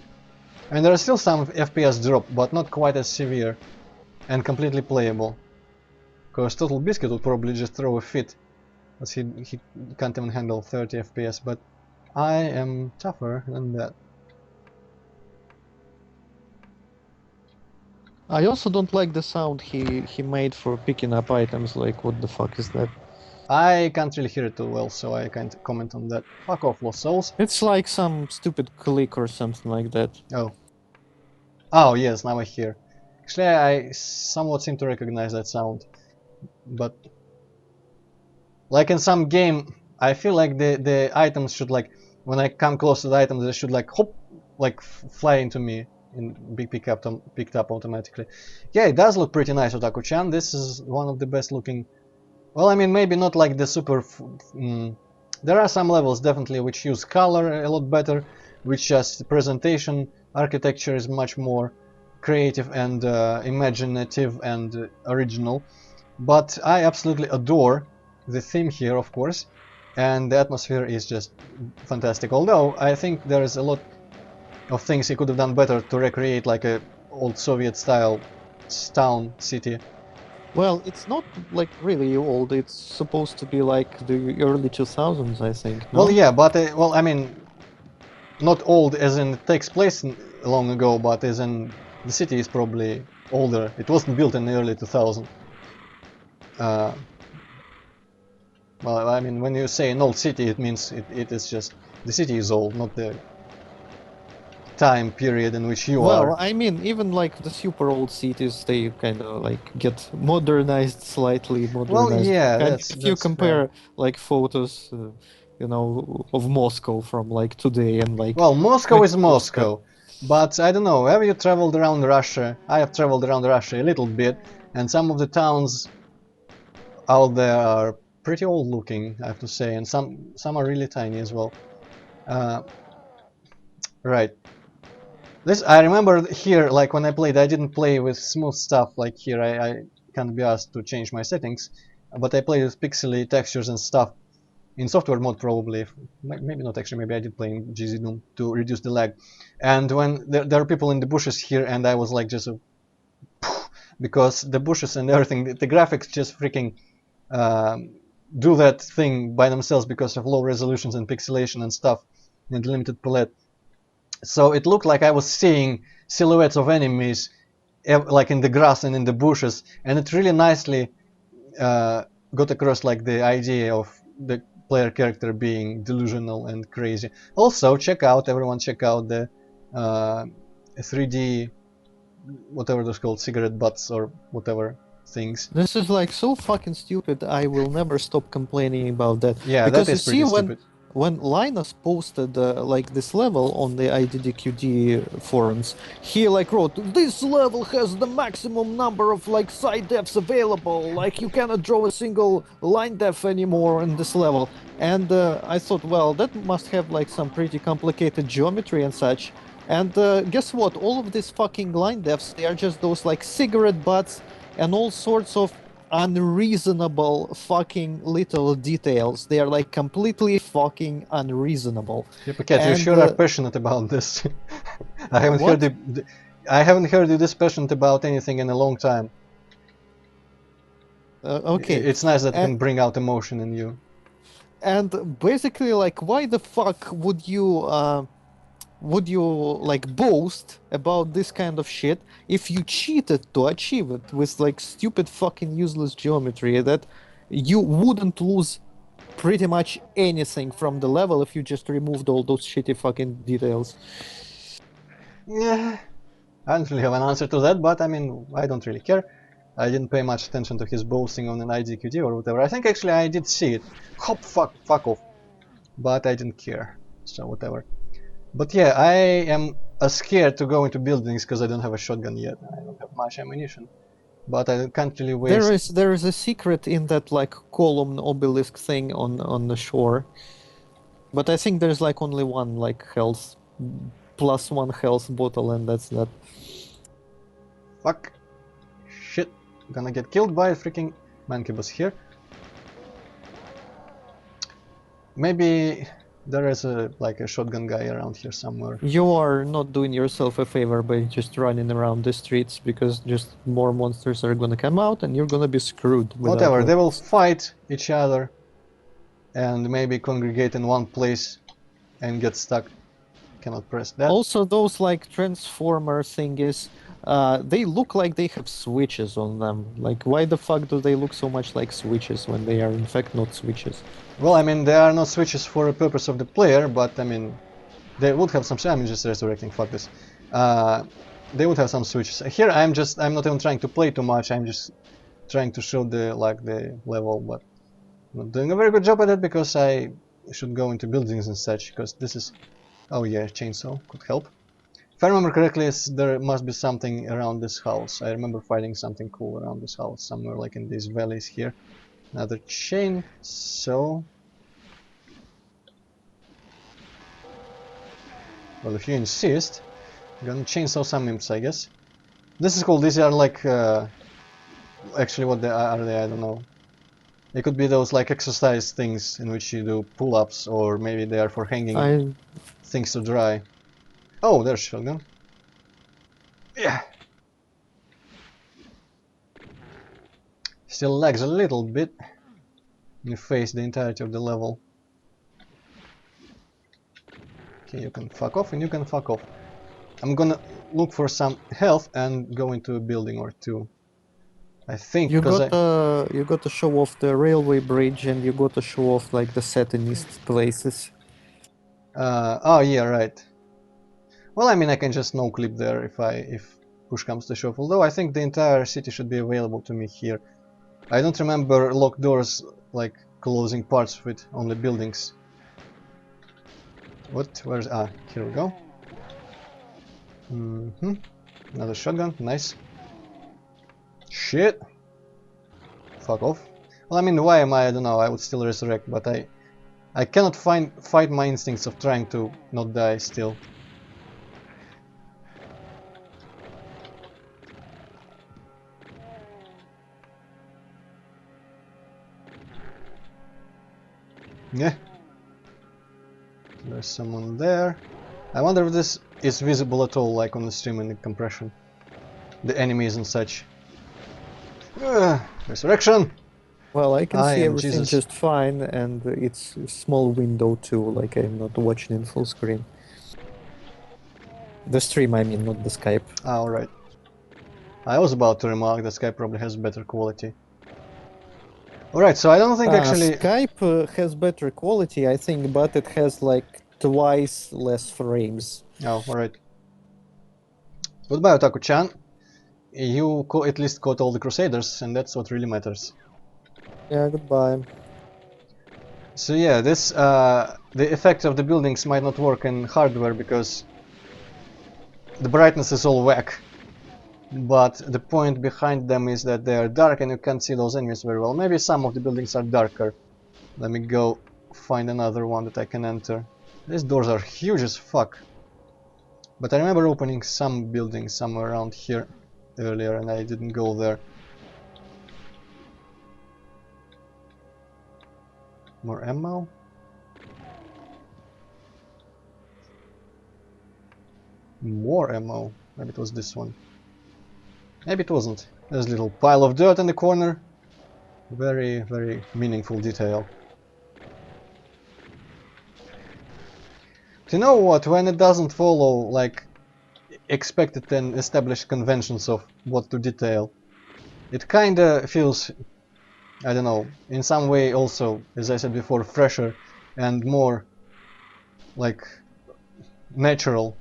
And there are still some FPS drop, but not quite as severe and completely playable. Because Total Biscuit would probably just throw a fit, as he can't even handle 30 FPS, but I am tougher than that. I also don't like the sound he made for picking up items, like what the fuck is that? I can't really hear it too well, so I can't comment on that. Fuck off, Lost Souls. It's like some stupid click or something like that. Oh. Oh, yes, now I hear. Actually, I somewhat seem to recognize that sound. But... like in some game, I feel like the items should like... when I come close to the items, they should like hop, like fly into me and be picked up automatically. Yeah, it does look pretty nice, Otaku-chan. This is one of the best looking... well, I mean, maybe not like the super... there are some levels definitely which use color a lot better, which just presentation, architecture is much more creative and imaginative and original. But I absolutely adore the theme here, of course, and the atmosphere is just fantastic. Although I think there is a lot of things he could have done better to recreate like a old Soviet style town city. Well, it's not like really old. It's supposed to be like the early 2000s, I think. No? Well, yeah, but well, I mean, not old as in it takes place long ago, but as in the city is probably older. It wasn't built in the early 2000s. Well, I mean, when you say an old city, it means it is just the city is old, not the time period in which you Well, are. I mean, even like the super old cities, they kind of like get modernized, slightly Well, modernized. yeah, Like, I mean, that's if you fair. compare like photos, you know, of Moscow from like today and like Well, Moscow 20 is years back. Moscow, but I don't know. Have you traveled around Russia? I have traveled around Russia a little bit, and some of the towns out there are pretty old looking, I have to say, and some are really tiny as well. Uh, right. This I remember here, like when I played, I didn't play with smooth stuff like here. I can't be asked to change my settings, but I played with pixely textures and stuff in software mode probably. Maybe not actually. Maybe I did play in GZ Doom to reduce the lag. And when there are people in the bushes here, and I was like just because the bushes and everything, the graphics just freaking um, do that thing by themselves because of low resolutions and pixelation and stuff and limited palette. So it looked like I was seeing silhouettes of enemies like in the grass and in the bushes, and it really nicely got across like the idea of the player character being delusional and crazy. Also, everyone check out the 3D whatever those called, cigarette butts or whatever things. This is like so fucking stupid. I will never stop complaining about that. Yeah, that Because you is see, pretty stupid. when Linus posted like this level on the IDDQD forums, he like wrote, "This level has the maximum number of like side depths available. Like you cannot draw a single line depth anymore in this level." And I thought, well, that must have like some pretty complicated geometry and such. And guess what? All of these fucking line depths, they are just those like cigarette butts and all sorts of unreasonable fucking little details. They are like completely fucking unreasonable. Cat, you And sure are passionate about this. I haven't heard what? you. I haven't heard you this passionate about anything in a long time. Okay. It's nice that it And, can bring out emotion in you. and basically, like, why the fuck would you like boast about this kind of shit if you cheated to achieve it with like stupid fucking useless geometry that you wouldn't lose pretty much anything from the level if you just removed all those shitty fucking details. Yeah, I don't really have an answer to that, but I mean, I don't really care. I didn't pay much attention to his boasting on an IDQD or whatever. I think actually I did see it. Hop, fuck off. But I didn't care. So whatever. But yeah, I am scared to go into buildings because I don't have a shotgun yet. I don't have much ammunition. But I can't really waste. There is a secret in that like column obelisk thing on the shore. But I think there's like only one like health plus one health bottle and that's that. Fuck. Shit. Gonna get killed by a freaking mancubus here. Maybe there is a shotgun guy around here somewhere. You are not doing yourself a favor by just running around the streets because just more monsters are gonna come out and you're gonna be screwed without Whatever, they will weapons. fight each other and maybe congregate in one place and get stuck. Cannot press that. Also, those like transformer thingies, they look like they have switches on them. Like, why the fuck do they look so much like switches when they are in fact not switches? Well, I mean, they are not switches for the purpose of the player, but I mean, they would have some. I'm just resurrecting. Fuck this. They would have some switches. Here, I'm not even trying to play too much. I'm just trying to show the level, but not doing a very good job at it because I should go into buildings and such. Because this is, oh yeah, chainsaw could help. If I remember correctly, there must be something around this house. I remember finding something cool around this house somewhere, like in these valleys here. Another chainsaw. Well, if you insist, I'm gonna chainsaw some imps, I guess. This is cool. These are like, actually, what are they? I don't know. They could be those like exercise things in which you do pull-ups, or maybe they are for hanging things to dry. Oh, there's shotgun. Yeah. Still lags a little bit. You face the entirety of the level. Okay, you can fuck off and you can fuck off. I'm gonna look for some health and go into a building or two. I think You because got to show off the railway bridge and you got to show off like the Satanist places. oh yeah, right. Well, I mean, I can just no clip there if push comes to shove. Although I think the entire city should be available to me here. I don't remember locked doors like closing parts of it on the buildings. What? Where's here we go. Another shotgun, nice. Shit. Fuck off. Well, I mean, why am I don't know, I would still resurrect, but I cannot fight my instincts of trying to not die still. Yeah. There's someone there. I wonder if this is visible at all, like on the stream in the compression. The enemies and such. Resurrection! Well, I can I see am everything Jesus. just fine, and it's a small window too, like I'm not watching in full screen. The stream, I mean, not the Skype. Ah, alright. I was about to remark that Skype probably has better quality. Alright, so I don't think actually... Skype has better quality, I think, but it has like twice less frames. Oh, alright. Goodbye, Otaku-chan. You at least caught all the Crusaders, and that's what really matters. Yeah, goodbye. So yeah, this the effect of the buildings might not work in hardware because the brightness is all whack. But the point behind them is that they are dark and you can't see those enemies very well. Maybe some of the buildings are darker. Let me go find another one that I can enter. These doors are huge as fuck. But I remember opening some buildings somewhere around here earlier and I didn't go there. More ammo? More ammo? Maybe it was this one. Maybe it wasn't. There's a little pile of dirt in the corner. Very, very meaningful detail. Do you know what? When it doesn't follow, like, expected and established conventions of what to detail, it kinda feels, I don't know, in some way also, as I said before, fresher and more, like, natural.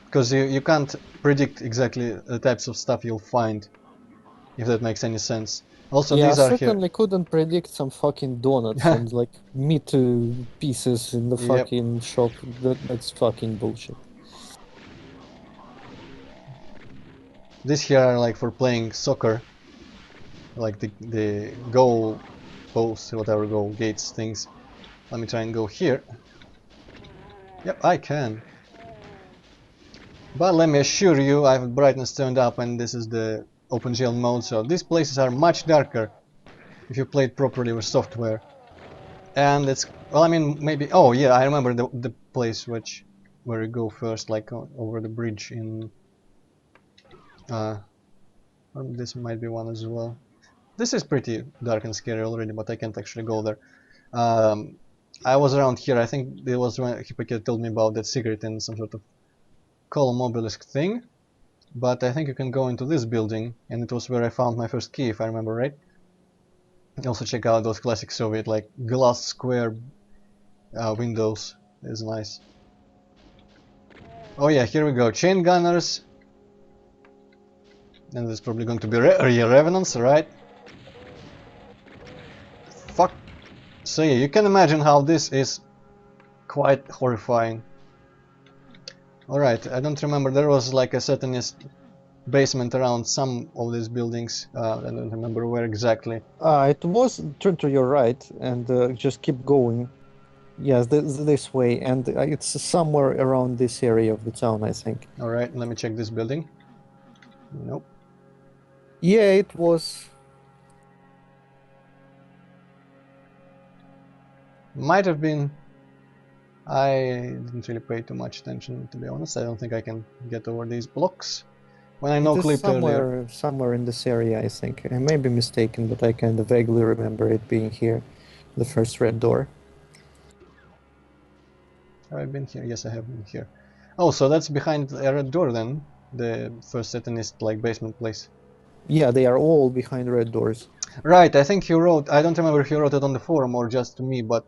Because you can't predict exactly the types of stuff you'll find, if that makes any sense. Also, Yeah, these I are here. certainly couldn't predict some fucking donuts and like meat pieces in the Yep. fucking shop. That's fucking bullshit. These here are like for playing soccer, like the goal posts, whatever, goal gates things. Let me try and go here. Yep, I can. But let me assure you, I have brightness turned up and this is the OpenGL mode, so these places are much darker if you play it properly with software. And it's, well, I mean, maybe, oh yeah, I remember the place where you go first, like over the bridge in, this might be one as well. This is pretty dark and scary already, but I can't actually go there. I was around here, I think it was when Hippocate told me about that secret in some sort of column obelisk thing. But I think you can go into this building, and it was where I found my first key, if I remember right. Also check out those classic Soviet, like, glass square windows. It's nice. Oh yeah, here we go. Chain gunners. And there's probably going to be revenants, right? Fuck. So yeah, you can imagine how this is quite horrifying. Alright, I don't remember, there was like a satanist basement around some of these buildings. I don't remember where exactly. It was turn to your right and just keep going. Yes, this way, and it's somewhere around this area of the town, I think. Alright, let me check this building. Nope. Yeah, it was. Might have been. I didn't really pay too much attention, to be honest. I don't think I can get over these blocks. When I no clipped earlier. Somewhere in this area, I think. I may be mistaken, but I kind of vaguely remember it being here. The first red door. Have I been here? Yes, I have been here. Oh, so that's behind a red door then? The first satanist, like, basement place. Yeah, they are all behind red doors. Right, I think he wrote, I don't remember if he wrote it on the forum or just to me, but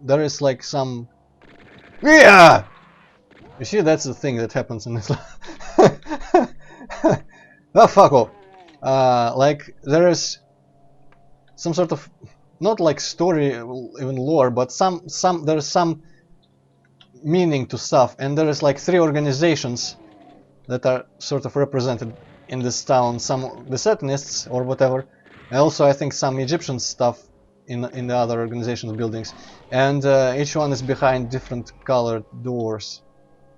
there is like some... Yeah! You see, that's the thing that happens in this... Oh, fuck off! Like, there is some sort of, not like story, even lore, but there's some meaning to stuff, and there is like 3 organizations that are sort of represented in this town. Some the Satanists or whatever, and also I think some Egyptian stuff in the other organization's buildings, and each one is behind different colored doors.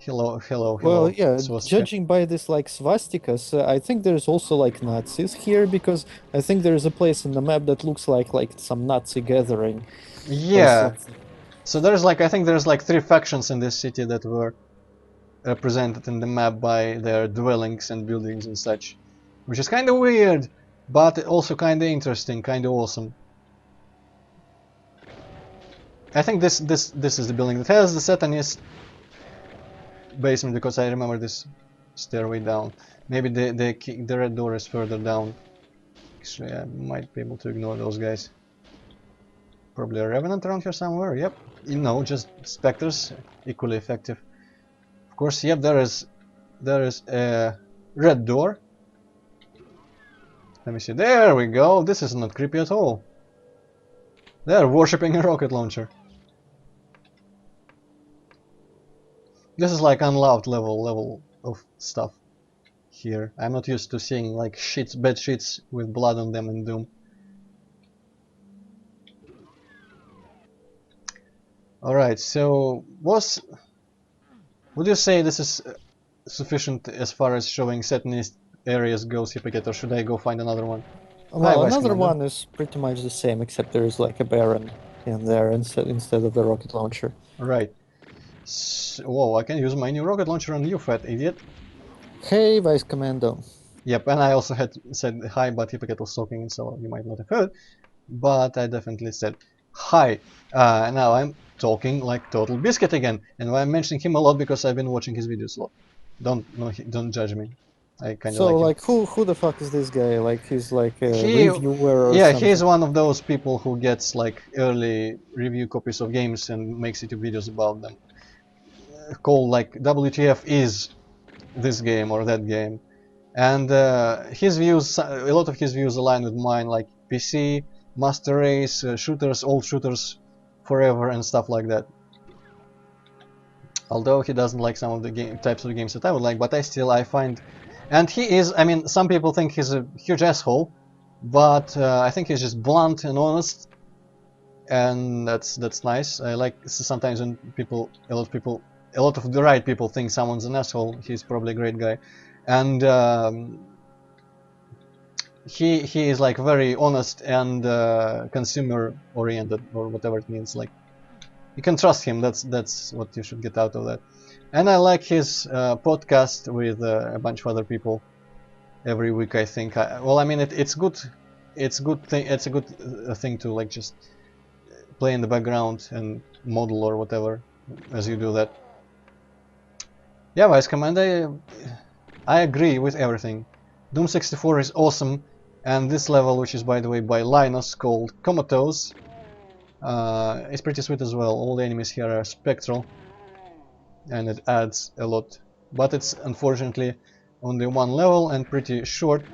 Hello, Well, yeah, swastika. judging by this like swastikas, I think there's also like Nazis here because I think there's a place in the map that looks like some Nazi gathering or Yeah. something. So there's like I think there's like 3 factions in this city that were represented in the map by their dwellings and buildings and such, which is kind of weird, but also kind of interesting, kind of awesome. I think this is the building that has the Satanist basement because I remember this stairway down. Maybe the red door is further down. Actually, I might be able to ignore those guys. Probably a revenant around here somewhere. Yep. No, just specters, equally effective. Of course, yep. There is a red door. Let me see. There we go. This is not creepy at all. They're worshipping a rocket launcher. This is like unloved level of stuff here. I'm not used to seeing like bed sheets with blood on them in Doom. Alright, so would you say this is sufficient as far as showing Satanist areas goes, Hippolyte, or should I go find another one? Well, Vice another Commander. one is pretty much the same, except there is like a Baron in there instead of the rocket launcher. Right. Whoa, I can use my new rocket launcher on you, fat idiot. Hey, Vice Commando. Yep, and I also had said hi, but Hippolyte was talking, so you might not have heard. But I definitely said hi. Now I'm talking like Total Biscuit again, and I'm mentioning him a lot because I've been watching his videos a lot. Don't judge me. I kind of So, like him. like, who the fuck is this guy? Like, he's like a He, reviewer or yeah, something. he's one of those people who gets like early review copies of games and makes YouTube videos about them. Called like WTF is this game or that game, and his views, a lot of his views align with mine, like PC, Master Race, shooters, old shooters, forever, and stuff like that. Although he doesn't like some of the types of games that I would like, but I find, and he is. I mean, some people think he's a huge asshole, but I think he's just blunt and honest, and that's nice. I like sometimes when a lot of the right people think someone's an asshole. He's probably a great guy, and he is like very honest and consumer oriented, or whatever it means. Like you can trust him. That's what you should get out of that. And I like his podcast with a bunch of other people every week. I think. Well, I mean, it's good. It's a good thing to like just play in the background and model or whatever as you do that. Yeah, Vice Commander, I agree with everything. Doom 64 is awesome, and this level, which is by the way by Lainos, called Comatose, is pretty sweet as well. All the enemies here are spectral, and it adds a lot. But it's unfortunately only one level and pretty short,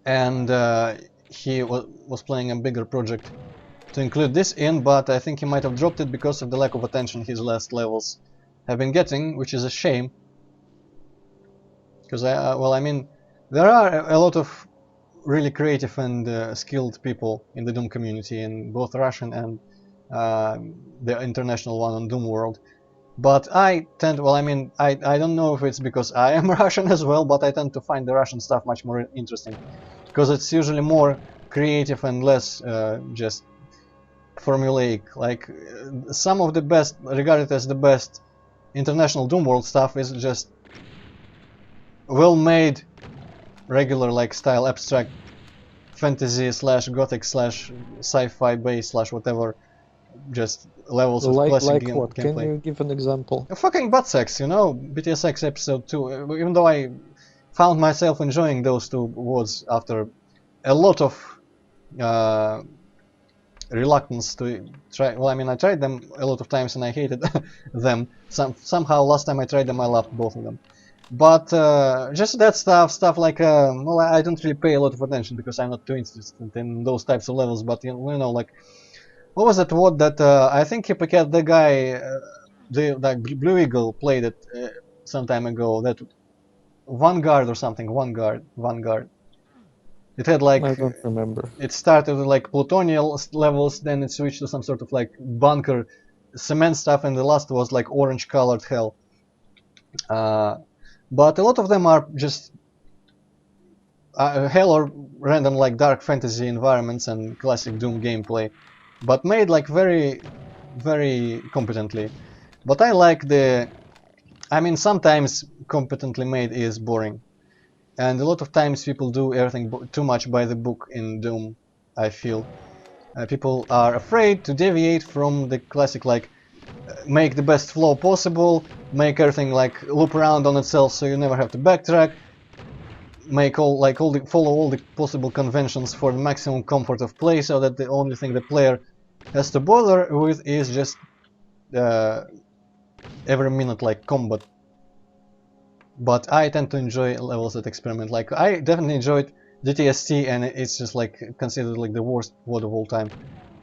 and he was playing a bigger project to include this in, but I think he might have dropped it because of the lack of attention his last levels have been getting, which is a shame. Because well, I mean, there are a lot of really creative and skilled people in the Doom community, in both Russian and the international one on Doom World. But I tend, well, I mean, I don't know if it's because I am Russian as well, but I tend to find the Russian stuff much more interesting, because it's usually more creative and less just formulaic. Like some of the best, regarded as the best international Doom World stuff, is just well-made, regular like style abstract fantasy slash gothic slash sci-fi base slash whatever, just levels of classic Like what? Can gameplay. you give an example? Fucking butt sex, you know, BTSX episode 2. Even though I found myself enjoying those two words after a lot of reluctance to try. Well, I mean, I tried them a lot of times and I hated them. Somehow last time I tried them I loved both of them. But just that stuff like, well, I don't really pay a lot of attention because I'm not too interested in those types of levels, but you know, like, what was that word that I think Hippocat, the guy, that Blue Eagle played it some time ago, that Vanguard or something, Vanguard. It had I like don't remember. it started with like plutonial levels, then it switched to some sort of like bunker cement stuff, and the last was like orange colored hell. But a lot of them are just hell or random like dark fantasy environments and classic Doom gameplay, but made like very competently. But I like the, I mean, sometimes competently made is boring, and a lot of times people do everything too much by the book in Doom. I feel people are afraid to deviate from the classic, like make the best flow possible, make everything like loop around on itself so you never have to backtrack, make follow all the possible conventions for the maximum comfort of play, so that the only thing the player has to bother with is just uh, every minute like combat. But I tend to enjoy levels that experiment. Like I definitely enjoyed DTST, and it's just like considered like the worst WoD of all time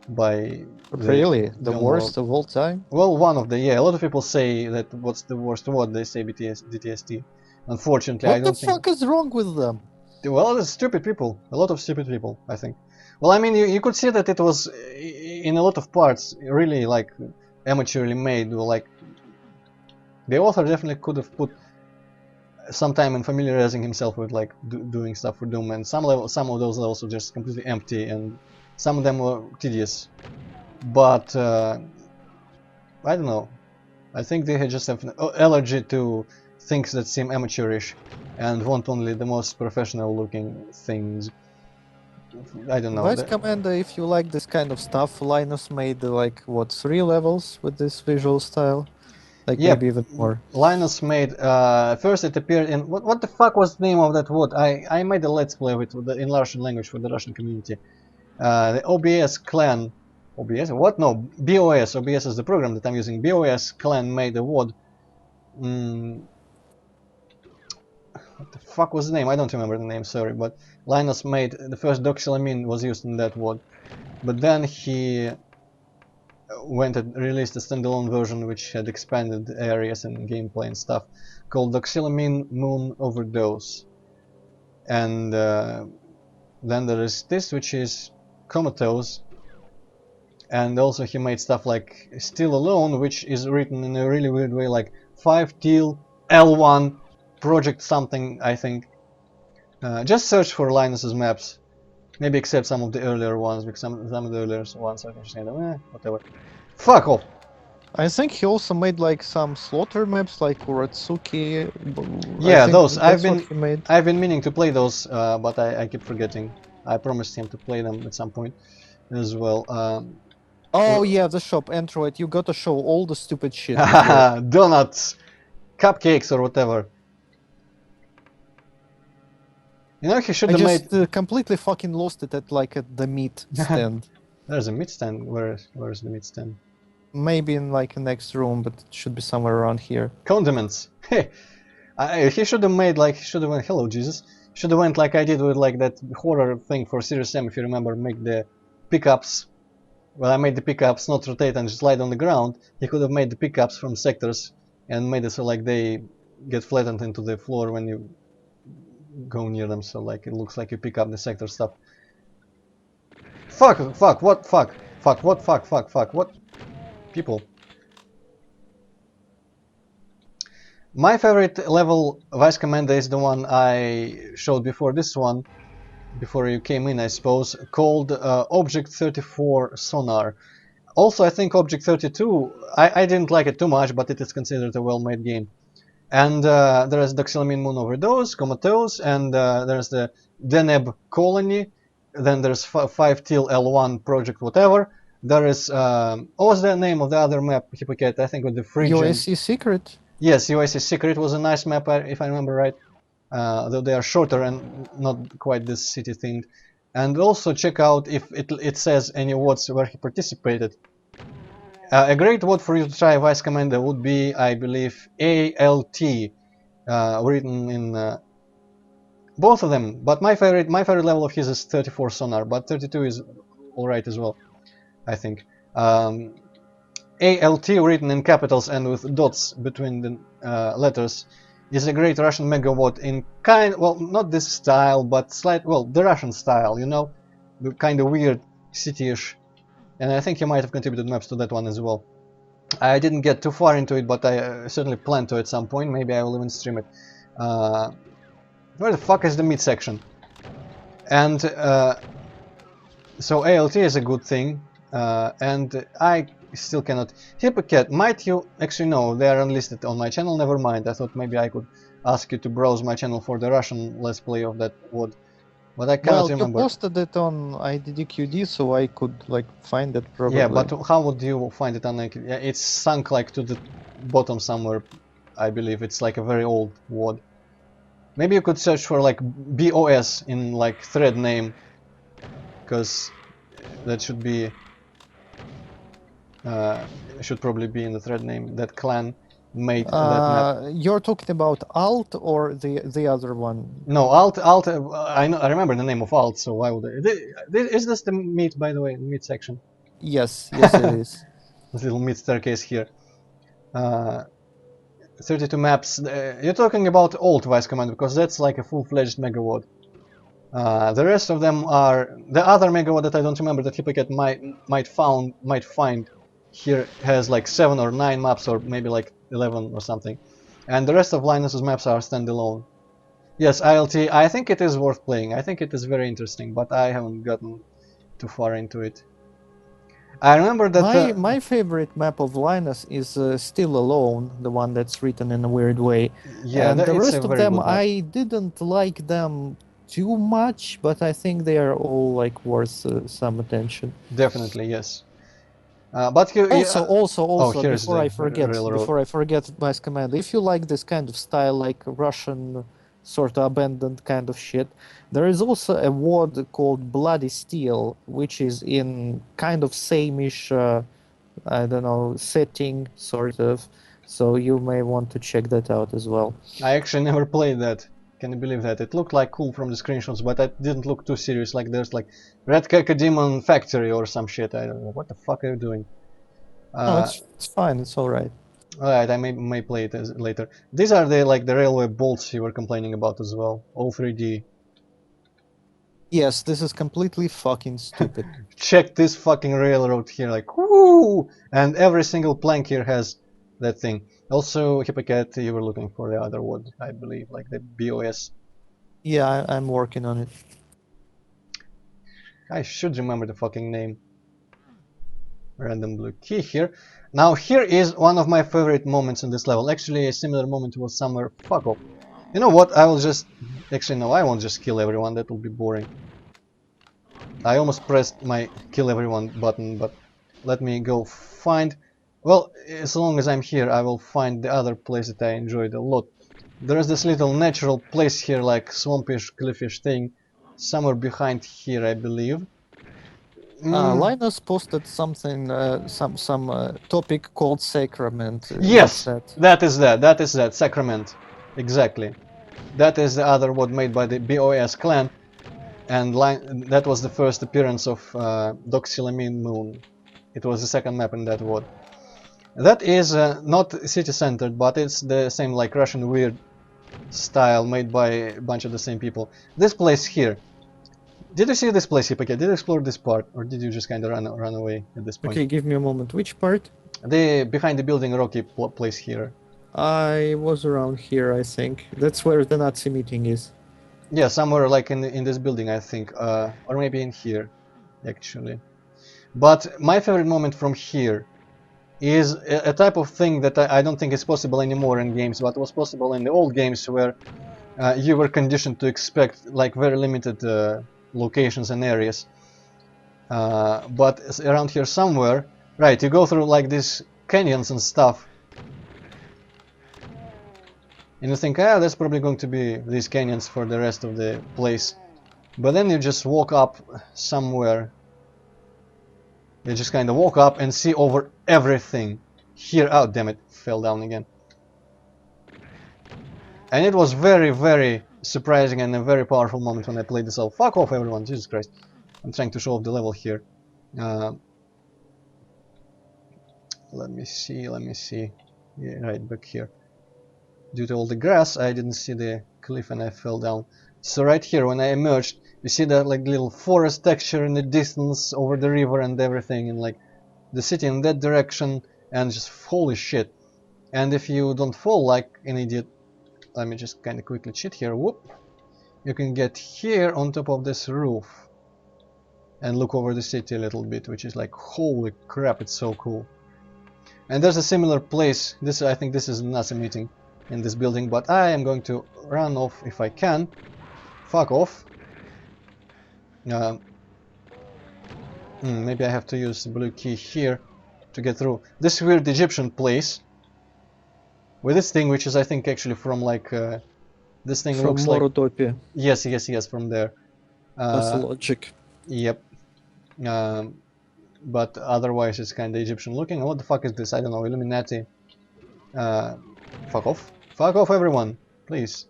by Really? The film world. worst of all time? Well, one of the, yeah. A lot of people say that what's the worst WoD? They say DTST. Unfortunately, I What the don't think. fuck is wrong with them? Well, it's stupid people. A lot of stupid people, I think. Well, I mean, you could see that it was in a lot of parts really like amateurly made. Like the author definitely could have put some time in familiarizing himself with like doing stuff for Doom, and some of those levels were just completely empty, and some of them were tedious. But I don't know. I think they just have an allergy to things that seem amateurish and want only the most professional looking things. I don't know. Vice Commander, if you like this kind of stuff, Linus made like what 3 levels with this visual style, like Yep, maybe even more. Linus made. First, it appeared in what the fuck was the name of that word? I made a let's play with in Russian language for the Russian community. The OBS clan. OBS? What? No, BOS. OBS is the program that I'm using. BOS clan made a word. Mm, what the fuck was the name? I don't remember the name, sorry, but Linus made the first doxylamine was used in that word, but then he went and released a standalone version which had expanded areas and gameplay and stuff called doxylamine moon overdose, and then there is this which is comatose, and also he made stuff like still alone, which is written in a really weird way, like 5 til L1 project something, I think. Just search for Linus's maps. Maybe except some of the earlier ones, because some of the earlier ones are just kind of whatever. Fuck off! I think he also made like some slaughter maps like Uratsuki. I Yeah, think those. that's what he made. I've been meaning to play those, but I keep forgetting. I promised him to play them at some point as well. Oh Or yeah, the shop, Android. You gotta show all the stupid shit here. donuts, cupcakes, or whatever. You know, he should I have made. just completely fucking lost it at like at the meat stand. There's a meat stand. Where's the meat stand? Maybe in like the next room, but it should be somewhere around here. Condiments. He should have made like he should have went. Hello, Jesus. Should have went like I did with like that horror thing for Serious Sam. If you remember, make the pickups. Well, I made the pickups not rotate and just slide on the ground. He could have made the pickups from sectors and made it so like they get flattened into the floor when you go near them. So like it looks like you pick up the sector stuff. Fuck! Fuck! What? Fuck! Fuck! What? Fuck! Fuck! Fuck! What? People. My favorite level Vice Commander is the one I showed before this one, before you came in, I suppose, called Object 34 Sonar. Also, I think Object 32, I didn't like it too much, but it is considered a well-made game. And there is Doxylamine Moon Overdose, Comatose, and there's the Deneb Colony. Then there's 5 Til L1 Project whatever. There is, what was the name of the other map, Hippocate? I think with the Phrygian. USC Secret? Yes, USC Secret was a nice map, if I remember right. Though they are shorter and not quite this city themed. And also check out if it says any WODs where he participated. A great WOD for you to try Vice Commander would be, I believe, ALT, written in both of them. But my favorite level of his is 34 Sonar, but 32 is alright as well, I think. ALT written in capitals and with dots between the letters is a great Russian megawad in well, not this style, but well, the Russian style, you know, the kind of weird city-ish. And I think he might have contributed maps to that one as well. I didn't get too far into it, but I certainly plan to at some point. Maybe I will even stream it. Where the fuck is the mid section? And so ALT is a good thing, and I still cannot. Hippocat, might you actually no? They are unlisted on my channel. Never mind. I thought maybe I could ask you to browse my channel for the Russian Let's Play of that wood, but I cannot Well, remember. you posted it on IDDQD, so I could like find it probably. Yeah, but how would you find it on? Like, yeah, it's sunk like to the bottom somewhere. I believe it's like a very old wood. Maybe you could search for like BOS in like thread name, because that should be should probably be in the thread name. That clan made that map. You're talking about Alt or the other one? No, Alt. I remember the name of Alt. So why would I? Is this the meat, by the way, meat section? Yes, yes, it is. This little meat staircase here. 32 maps. You're talking about old Vice Command, because that's like a full-fledged megawad. The rest of them are the other megawad that I don't remember that Hippocat might find here has like 7 or 9 maps, or maybe like 11 or something, and the rest of Linus's maps are standalone. Yes, ILT. I think it is worth playing. I think it is very interesting, but I haven't gotten too far into it. I remember that my favorite map of Linus is Still Alone, the one that's written in a weird way. yeah, and the it's rest a of very them, good map. I didn't like them too much, but I think they are all like worth some attention. Definitely, yes. But Also, here's before the I forget, railroad. Vice Command, if you like this kind of style, like Russian sort of abandoned kind of shit, there is also a wad called Bloody Steel, which is in kind of same-ish, I don't know, setting, sort of. So you may want to check that out as well. I actually never played that. Can you believe that? It looked like cool from the screenshots, but it didn't look too serious. Like there's like Red Demon Factory or some shit. I don't know. What the fuck are you doing? No, it's fine. It's all right. Alright, I may play it later. These are the like the railway bolts you were complaining about as well. All 3D. Yes, this is completely fucking stupid. Check this fucking railroad here, like whoo! And every single plank here has that thing. Also, Hippocat, you were looking for the other word, I believe, like the BOS. Yeah, I'm working on it. I should remember the fucking name. Random blue key here. Now here is one of my favorite moments in this level. Actually, a similar moment was somewhere. Fuck off. You know what? I will just. Actually, no, I won't just kill everyone. That will be boring. I almost pressed my kill everyone button, but let me go find. Well, as long as I'm here, I will find the other place that I enjoyed a lot. There's this little natural place here, like swampish, cliffish thing, somewhere behind here, I believe. Linus posted something, some topic called Sacrament. What's Yes, that? that is that. That is that. Sacrament. Exactly. That is the other word made by the BOS clan, and that was the first appearance of Doxylamine Moon. It was the second map in that word. That is not city-centered, but it's the same like Russian weird style made by a bunch of the same people. This place here. Did you see this place, Hippocat? Did you explore this part, or did you just kind of run away at this point? Okay, give me a moment. Which part? The behind the building rocky place here. I was around here, I think. That's where the Nazi meeting is. Yeah, somewhere like in this building, I think, or maybe in here, actually. But my favorite moment from here is a type of thing that I don't think is possible anymore in games, but was possible in the old games where you were conditioned to expect like very limited locations and areas. But around here somewhere, right, you go through like these canyons and stuff, and you think, ah, that's probably going to be these canyons for the rest of the place. But then you just walk up somewhere. You just kind of walk up and see over everything. Here, oh damn it, fell down again. And it was very, very surprising and a very powerful moment when I played this all. Fuck off everyone, Jesus Christ. I'm trying to show off the level here. Let me see. Yeah, right, back here. due to all the grass, I didn't see the cliff and I fell down. So right here, when I emerged, you see that like little forest texture in the distance over the river and everything, and like the city in that direction, and just holy shit. And if you don't fall like an idiot, let me just kind of quickly cheat here. Whoop! You can get here on top of this roof and look over the city a little bit, which is like holy crap, it's so cool. And there's a similar place. This, I think this is NASA meeting in this building, but I am going to run off if I can. Fuck off. Maybe I have to use the blue key here to get through this weird Egyptian place with this thing, which is I think actually from like this thing From looks like Morotopia. yes, from there. That's logic. Yep. But otherwise it's kind of Egyptian looking. What the fuck is this? I don't know. Illuminati. Fuck off. Fuck off, everyone, please.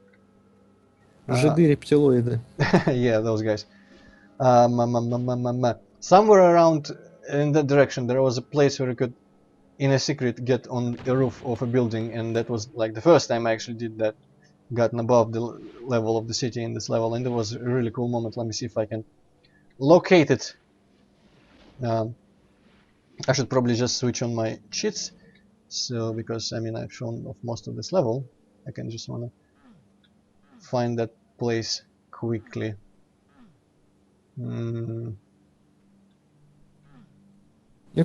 Жиды рептилоиды. Yeah, those guys. Somewhere around in that direction there was a place where you could, in a secret, get on the roof of a building, and that was like the first time I actually did that. Gotten above the level of the city in this level, and it was a really cool moment. Let me see if I can locate it. I should probably just switch on my cheats, so because I mean I've shown off most of this level, I can just wanna find that place quickly. You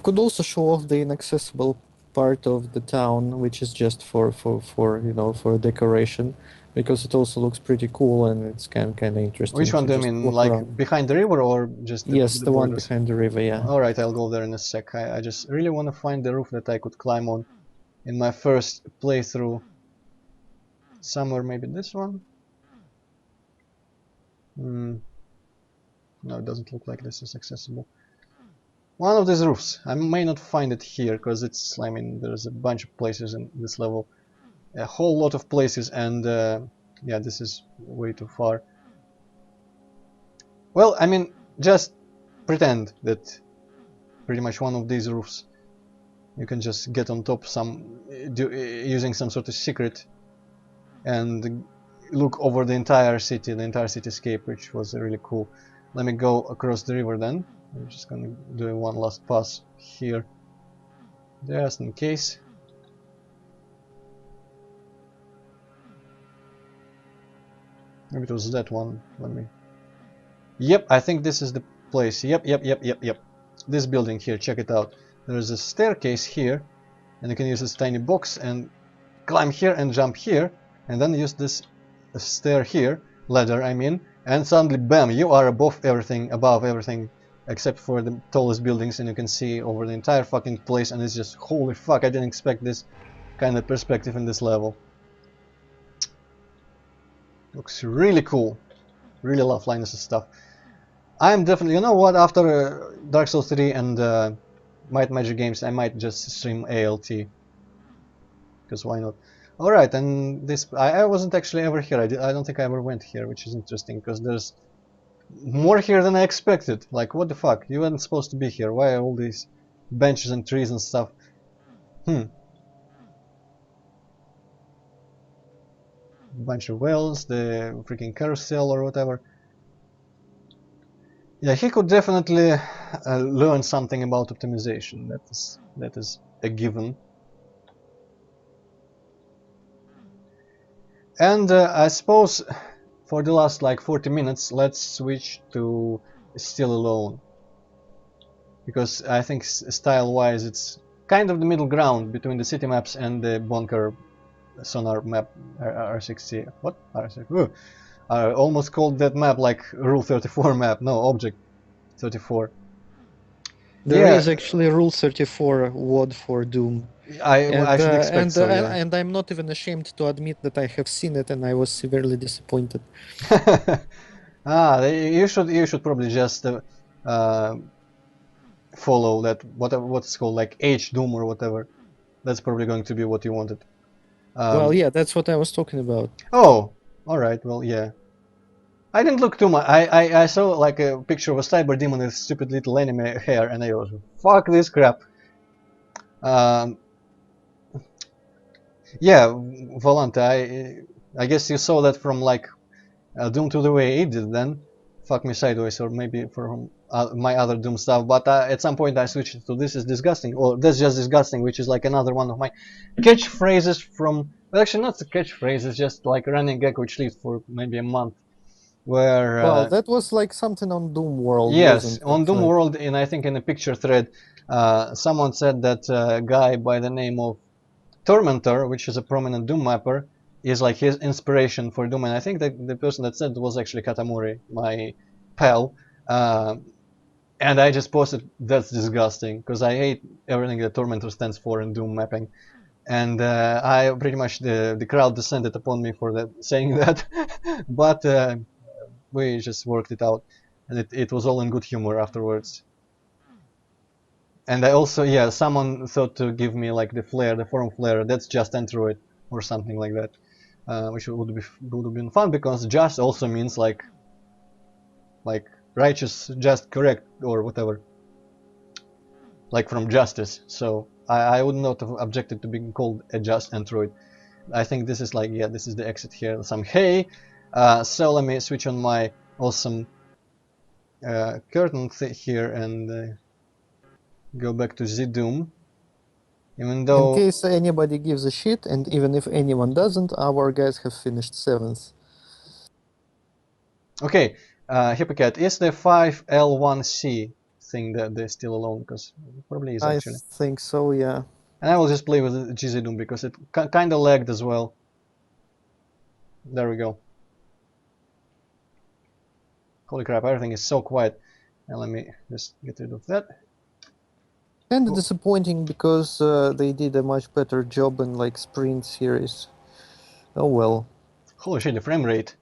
could also show off the inaccessible part of the town, which is just for you know, for decoration, because it also looks pretty cool and it's kind of interesting. Which one do you mean? Like around. Behind the river or just the, yes, the one behind the river, yeah. Alright, I'll go there in a sec. I just really want to find the roof that I could climb on in my first playthrough. Somewhere, maybe this one? No, it doesn't look like this is accessible. One of these roofs. I may not find it here, because it's, I mean, there's a bunch of places in this level. A whole lot of places, and yeah, this is way too far. Well, I mean, just pretend that pretty much one of these roofs you can just get on top using some sort of secret and look over the entire city, the entire cityscape, which was really cool. Let me go across the river then. I'm just gonna do one last pass here, just in case. Maybe it was that one. Let me. Yep, I think this is the place. Yep. This building here, check it out. There's a staircase here, and you can use this tiny box and climb here and jump here, and then use this stair here, ladder I mean, and suddenly bam, you are above everything except for the tallest buildings, and you can see over the entire fucking place, and it's just holy fuck, I didn't expect this kind of perspective in this level. Looks really cool. Really love Lainos' stuff. I'm definitely, you know what, after Dark Souls 3 and Might Magic Games, I might just stream ALT. Because why not? Alright, and this, I wasn't actually ever here. I don't think I ever went here, which is interesting, because there's more here than I expected. Like, what the fuck? You weren't supposed to be here. Why are all these benches and trees and stuff? Bunch of wells, the freaking carousel or whatever. Yeah, he could definitely learn something about optimization. That is a given. And I suppose for the last like 40 minutes, let's switch to Still Alone, because I think style-wise it's kind of the middle ground between the city maps and the bunker sonar map R60. What? R60? I almost called that map like Rule 34 map. No, Object 34. There is actually Rule 34 WOD for Doom. I should expect so, yeah. And I'm not even ashamed to admit that I have seen it, and I was severely disappointed. You should probably just follow that what's called like H Doom or whatever. That's probably going to be what you wanted. Well, yeah, that's what I was talking about. Oh, all right. Well, yeah. I didn't look too much. I saw like a picture of a cyber demon with stupid little anime hair, and I was fuck this crap. Yeah, Volante, I guess you saw that from like Doom to the way it did then. Fuck me sideways, or maybe from my other Doom stuff. But at some point I switched to this is disgusting, or that's just disgusting, which is like another one of my catchphrases from. Well, actually, not a catchphrase. It's just like a running gag which lived for maybe a month. Where Well, that was like something on Doom World, yes, wasn't on it? Doom Like, World, and I think in a picture thread, someone said that a guy by the name of Tormentor, which is a prominent Doom mapper, is like his inspiration for Doom, and I think that the person that said was actually Katamuri, my pal. Uh, and I just posted, that's disgusting, because I hate everything that Tormentor stands for in Doom mapping. And I pretty much, the crowd descended upon me for that, saying that. But we just worked it out, and it was all in good humor afterwards. And I also, yeah, someone thought to give me like the flare, the forum flare, that's just enter it, or something like that. Which would have been fun, because just also means like righteous, just, correct, or whatever, like from justice. So I would not have objected to being called a just android. I think this is like, yeah, this is the exit here. Some hay. So let me switch on my awesome curtain here and go back to the Doom. Even in though, case anybody gives a shit, and even if anyone doesn't, our guys have finished 7th. okay, Hippocat, is the 5L1C thing that they're still alone? Because it probably is I actually. think so, yeah. And I will just play with GZ Doom because it kind of lagged as well. There we go. Holy crap, everything is so quiet. And let me just get rid of that. Kind of Oh, disappointing because they did a much better job in like Sprint series. Oh well. holy shit, the frame rate.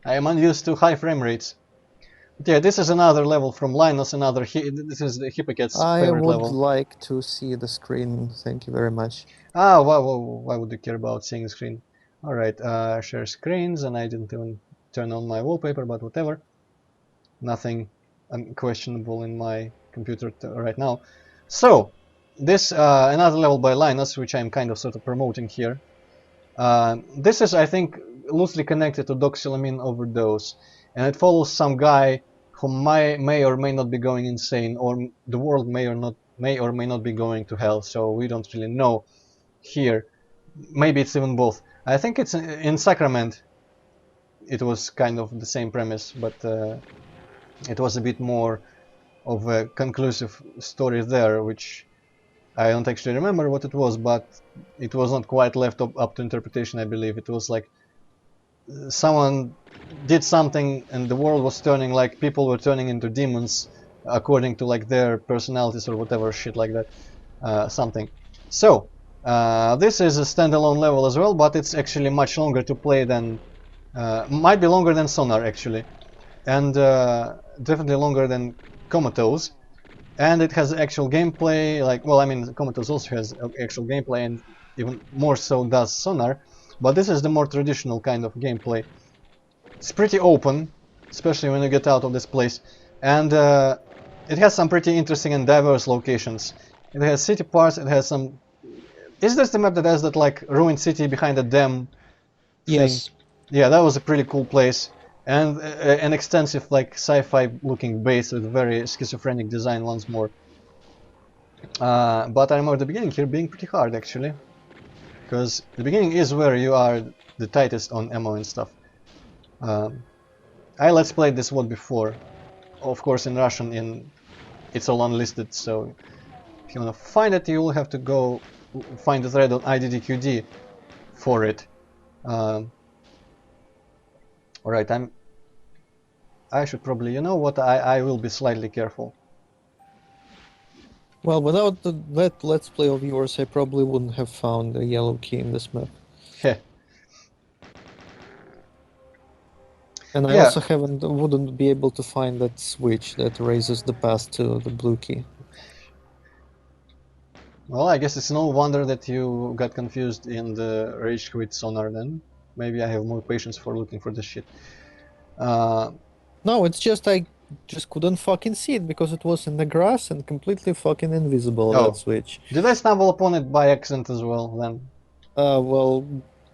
I am unused to high frame rates. But yeah, this is another level from Lainos, this is the Hippocat's I favorite would level. like to see the screen. Thank you very much. Ah, why would you care about seeing the screen? Alright, share screens, and I didn't even turn on my wallpaper, but whatever. Nothing unquestionable in my computer right now. So, this another level by Linus, which I'm kind of sort of promoting here. This is, I think, loosely connected to doxylamine overdose, and it follows some guy who may or may not be going insane, or the world may or may not be going to hell. So we don't really know here. Maybe it's even both. I think it's in Sacrament. It was kind of the same premise, but it was a bit more of a conclusive story there, which I don't actually remember what it was, but it was not quite left up to interpretation, I believe. It was like someone did something and the world was turning, like people were turning into demons according to like their personalities or whatever shit like that, something. So this is a standalone level as well, but it's actually much longer to play than might be longer than Sonar actually, and definitely longer than Comatose. And it has actual gameplay, like, well, I mean, Comatose also has actual gameplay, and even more so does Sonar, but this is the more traditional kind of gameplay. It's pretty open, especially when you get out of this place, and it has some pretty interesting and diverse locations. It has city parts, it has some... Is this the map that has that, like, ruined city behind a dam thing? Yes. Yeah, that was a pretty cool place. And an extensive, like, sci-fi looking base with very schizophrenic design once more. But I remember the beginning here being pretty hard, actually. Because the beginning is where you are the tightest on ammo and stuff. Um, I let's played this one before. Of course in Russian, it's all unlisted, so if you want to find it, you will have to go find the thread on IDDQD for it. Um, Alright, I should probably, you know what, I will be slightly careful. Well, without that Let's Play of yours, I probably wouldn't have found a yellow key in this map. Heh. And I Yeah, also wouldn't be able to find that switch that raises the path to the blue key. well, I guess it's no wonder that you got confused in the Rage Quit Sonar then. Maybe I have more patience for looking for this shit. Uh, No, it's just I just couldn't fucking see it because it was in the grass and completely fucking invisible, that oh, switch. did I stumble upon it by accident as well then? Well,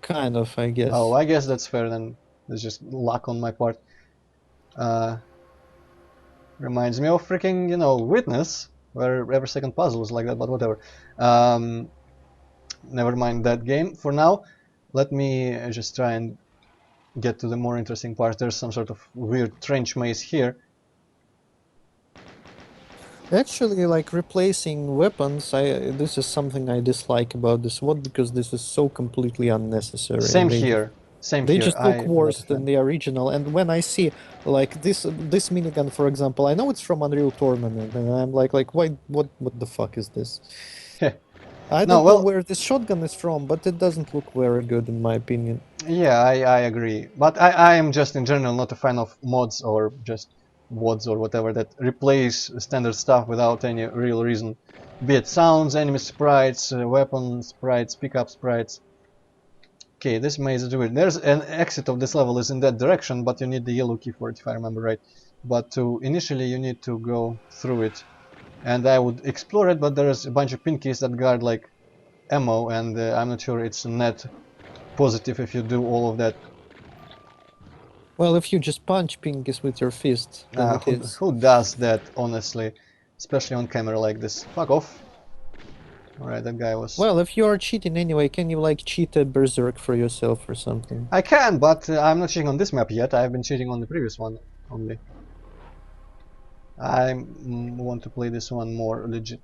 kind of, I guess. Oh, I guess that's fair then. It's just luck on my part. Uh, Reminds me of freaking, Witness, where every second puzzle is like that, but whatever. Um, Never mind that game. For now, let me just try and get to the more interesting part. There's some sort of weird trench maze here. Actually, like replacing weapons, this is something I dislike about this mod because this is so completely unnecessary. Same here. Same They here. just look I'm not a worse than fan. the original. And when I see like this minigun, for example, I know it's from Unreal Tournament, and I'm like, why? What the fuck is this? I No, don't know well, where this shotgun is from, but it doesn't look very good in my opinion. yeah, I agree. But I am just in general not a fan of mods or just WODs or whatever that replace standard stuff without any real reason. Be it sounds, enemy sprites, weapon sprites, pickup sprites. Okay, this maze is weird. There's an exit of this level is in that direction, but you need the yellow key for it if I remember right. But to initially you need to go through it. And I would explore it, but there's a bunch of pin keys that guard like ammo, and I'm not sure it's net positive if you do all of that. Well, if you just punch pinkies with your fist, then it Who, is. who does that, honestly? Especially on camera like this. Fuck off. Alright, that guy was... Well, if you are cheating anyway, can you like cheat a berserk for yourself or something? I can, but I'm not cheating on this map yet. I've been cheating on the previous one only. I want to play this one more legit.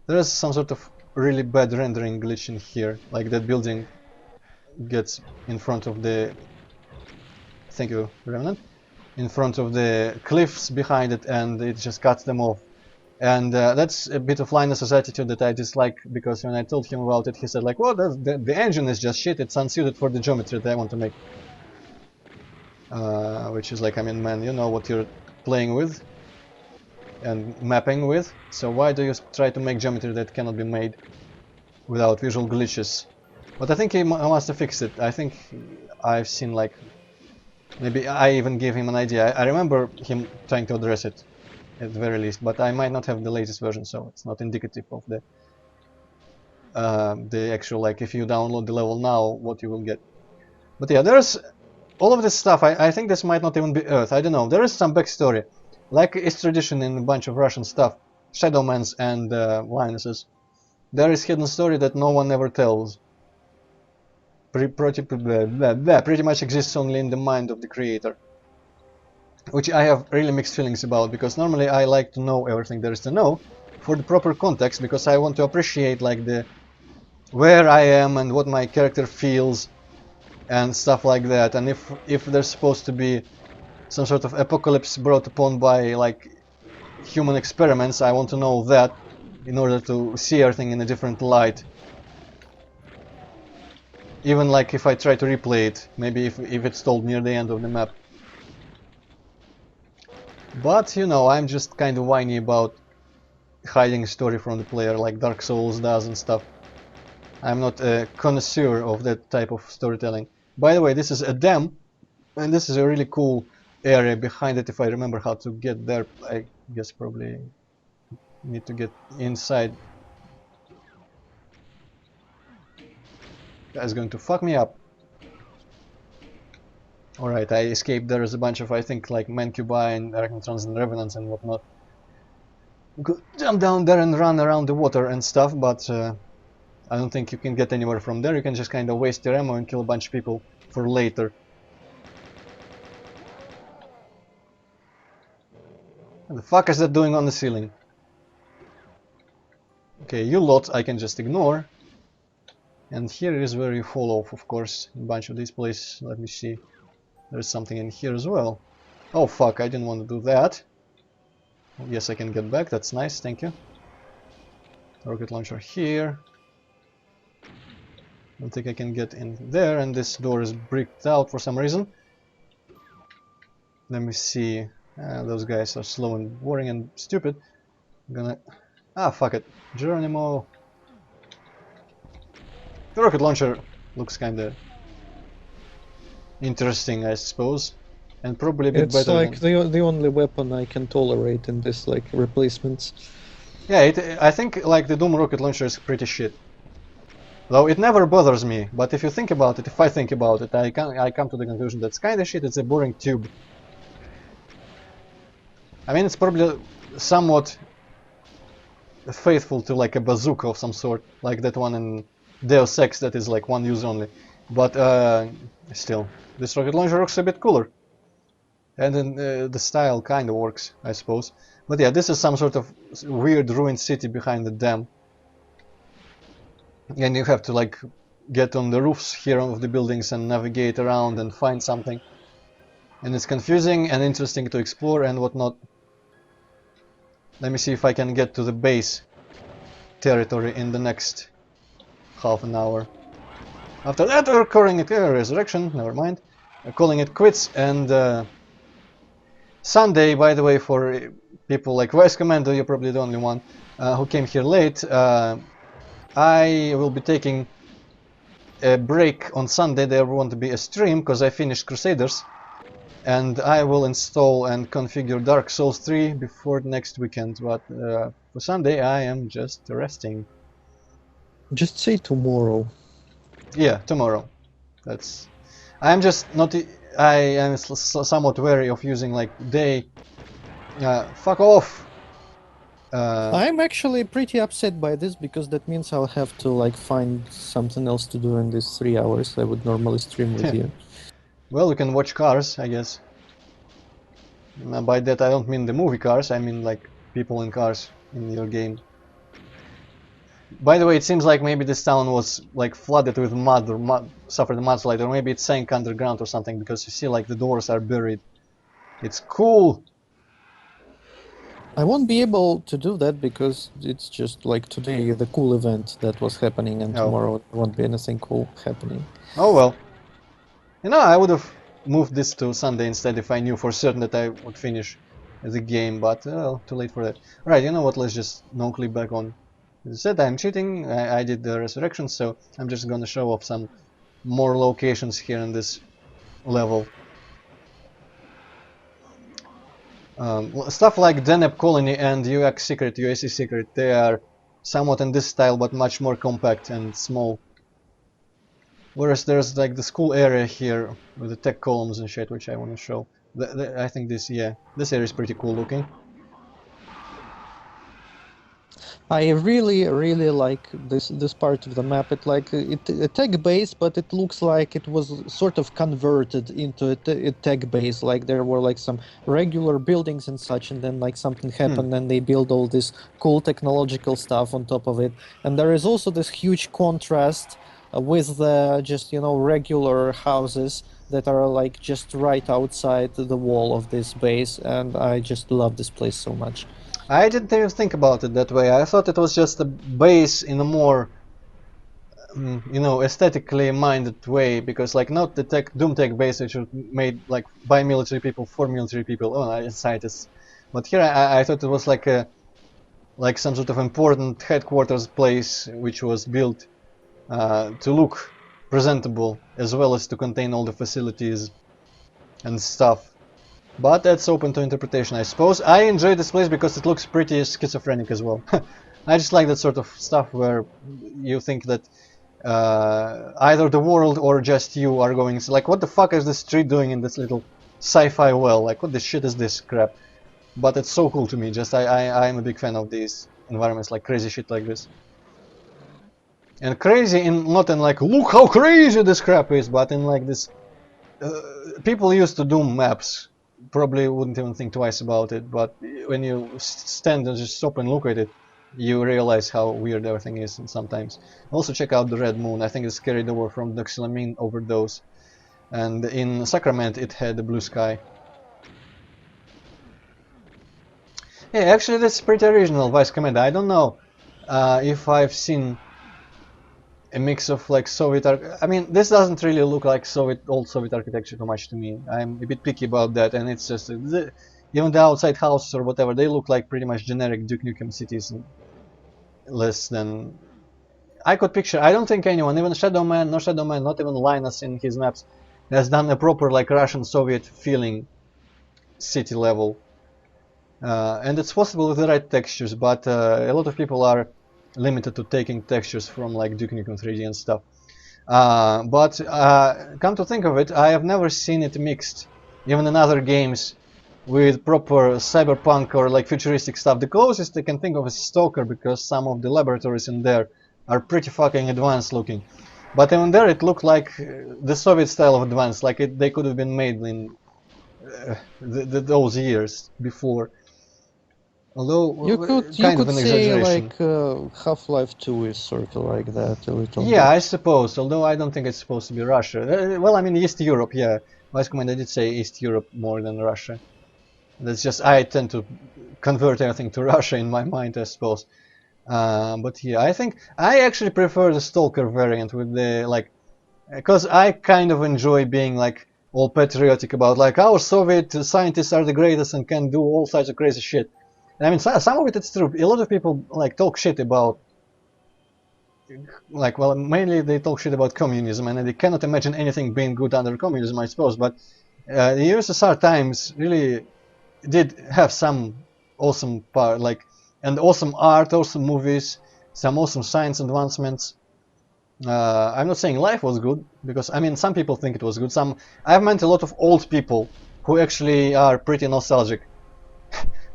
There's some sort of really bad rendering glitch in here. Like that building gets in front of the... Thank you, Remnant. In front of the cliffs behind it, and it just cuts them off. And that's a bit of Linus' attitude that I dislike, because when I told him about it, he said like, well, the engine is just shit, it's unsuited for the geometry that I want to make. Which is like, I mean, man, you know what you're playing with and mapping with, so why do you try to make geometry that cannot be made without visual glitches? But I think he must have fixed it. I think I've seen like, maybe I even gave him an idea. I remember him trying to address it at the very least, but I might not have the latest version, so it's not indicative of the actual, like, if you download the level now, what you will get. But yeah, there's all of this stuff. I think this might not even be Earth, I don't know. There is some backstory, like it's tradition in a bunch of Russian stuff, Shadowmans and Linuses. There is hidden story that no one ever tells. Pretty much exists only in the mind of the creator. Which I have really mixed feelings about, because normally I like to know everything there is to know for the proper context, because I want to appreciate like the where I am and what my character feels and stuff like that. And if there's supposed to be some sort of apocalypse brought upon by like human experiments, I want to know that in order to see everything in a different light. Even like if I try to replay it, maybe if it's told near the end of the map. But, you know, I'm just kind of whiny about hiding a story from the player like Dark Souls does and stuff. I'm not a connoisseur of that type of storytelling. By the way, this is a dam, and this is a really cool area behind it. If I remember how to get there, I guess probably need to get inside. That's going to fuck me up. Alright, I escaped. There is a bunch of, I think, like Mancubi and Arachnotrons and Revenants and whatnot. Could jump down there and run around the water and stuff, but I don't think you can get anywhere from there. You can just kind of waste your ammo and kill a bunch of people for later. What the fuck is that doing on the ceiling? Okay, you lot I can just ignore. And here is where you fall off, of course, a bunch of these places. Let me see. There's something in here as well. Oh fuck, I didn't want to do that. Oh, yes, I can get back, that's nice, thank you. Rocket launcher here. Don't think I can get in there, and this door is bricked out for some reason. Let me see. Those guys are slow and boring and stupid. I'm gonna... Ah, fuck it. Geronimo. The rocket launcher looks kinda interesting, I suppose. And probably a bit It's better like than... the only weapon I can tolerate in this like replacements. Yeah, I think like the Doom rocket launcher is pretty shit. Though it never bothers me, but if you think about it, if I think about it, I come to the conclusion that's kinda shit, it's a boring tube. I mean, it's probably somewhat faithful to like a bazooka of some sort, like that one in Deus Ex that is like one use only. But still, this rocket launcher looks a bit cooler. And then the style kind of works, I suppose. But yeah, this is some sort of weird ruined city behind the dam. And you have to like get on the roofs here of the buildings and navigate around and find something. And it's confusing and interesting to explore and whatnot. Let me see if I can get to the base territory in the next half an hour. After that, we're calling it resurrection, never mind. Calling it quits, and Sunday, by the way, for people like Vice Commander, you're probably the only one who came here late, I will be taking a break on Sunday. There won't be a stream because I finished Crusaders, and I will install and configure Dark Souls 3 before next weekend, but for Sunday I am just resting. Just say tomorrow. Yeah, tomorrow. That's. I'm just not. I am somewhat wary of using like day. Fuck off. I'm actually pretty upset by this because that means I'll have to like find something else to do in these 3 hours I would normally stream with you. Well, you can watch Cars, I guess. By that I don't mean the movie Cars. I mean like people in cars in your game. By the way, it seems like maybe this town was like flooded with mud or suffered a mudslide, or maybe it sank underground or something, because you see like the doors are buried. It's cool. I won't be able to do that because it's just like today the cool event that was happening, and tomorrow there won't be anything cool happening. Oh well. You know, I would have moved this to Sunday instead if I knew for certain that I would finish the game, but well, too late for that. Right, you know what, let's just no-clip back on. As I said, I'm cheating, I did the resurrection, so I'm just gonna show off some more locations here in this level. Stuff like Deneb Colony and UX Secret, UAC Secret, they are somewhat in this style, but much more compact and small. Whereas there's like the school area here with the tech columns and shit, which I want to show. I think this area is pretty cool looking. I really like this part of the map. It like a tech base, but it looks like it was sort of converted into a tech base. Like there were like some regular buildings and such, and then like something happened and they built all this cool technological stuff on top of it. And there is also this huge contrast with the just regular houses that are like just right outside the wall of this base, and I just love this place so much. I didn't even think about it that way. I thought it was just a base in a more, aesthetically minded way, because like not the Doom Tech base which was made like by military people for military people, scientists. But here I thought it was like some sort of important headquarters place which was built to look presentable as well as to contain all the facilities and stuff. But that's open to interpretation, I suppose. I enjoy this place because it looks pretty schizophrenic as well. I just like that sort of stuff where you think that either the world or just you are going like, what the fuck is this tree doing in this little sci-fi well? Like, what the shit is this crap? But it's so cool to me. Just I'm a big fan of these environments, like crazy shit like this. And crazy not in like, look how crazy this crap is, but in like this, people used to Doom maps probably wouldn't even think twice about it, but when you stand and just stop and look at it, you realize how weird everything is sometimes. Also check out the Red Moon. I think it's carried over from doxylamine overdose, and in Sacrament it had a blue sky. Yeah, actually that's pretty original, Vice Commander. I don't know if I've seen a mix of like Soviet I mean, this doesn't really look like old Soviet architecture too much to me. I'm a bit picky about that, and it's just even the outside houses or whatever, they look like pretty much generic Duke Nukem cities, less than I could picture. I don't think anyone, even Shadowman, not even Lainos in his maps, has done a proper like Russian Soviet feeling city level. And it's possible with the right textures, but a lot of people are limited to taking textures from like Duke Nukem 3D and stuff. But come to think of it, I have never seen it mixed, even in other games, with proper cyberpunk or like futuristic stuff. The closest I can think of is Stalker, because some of the laboratories in there are pretty fucking advanced looking. But even there it looked like the Soviet style of advanced, like they could have been made in those years before. You Although, you kind of could an say exaggeration. like Half-Life 2 is sort of like that a little Yeah, bit. I suppose, although I don't think it's supposed to be Russia. Well, I mean, East Europe, yeah. Vice Commander did say East Europe more than Russia. That's just, I tend to convert everything to Russia in my mind, I suppose. But yeah, I think I actually prefer the Stalker variant with the, like, because I kind of enjoy being, like, all patriotic about, like, our Soviet scientists are the greatest and can do all sorts of crazy shit. And I mean, some of it it's true. A lot of people, like, talk shit about, like, well, mainly they talk shit about communism, and they cannot imagine anything being good under communism, I suppose. But the USSR times really did have some awesome part, like, and awesome art, awesome movies, some awesome science advancements. I'm not saying life was good, because I mean some people think it was good. I've met a lot of old people who actually are pretty nostalgic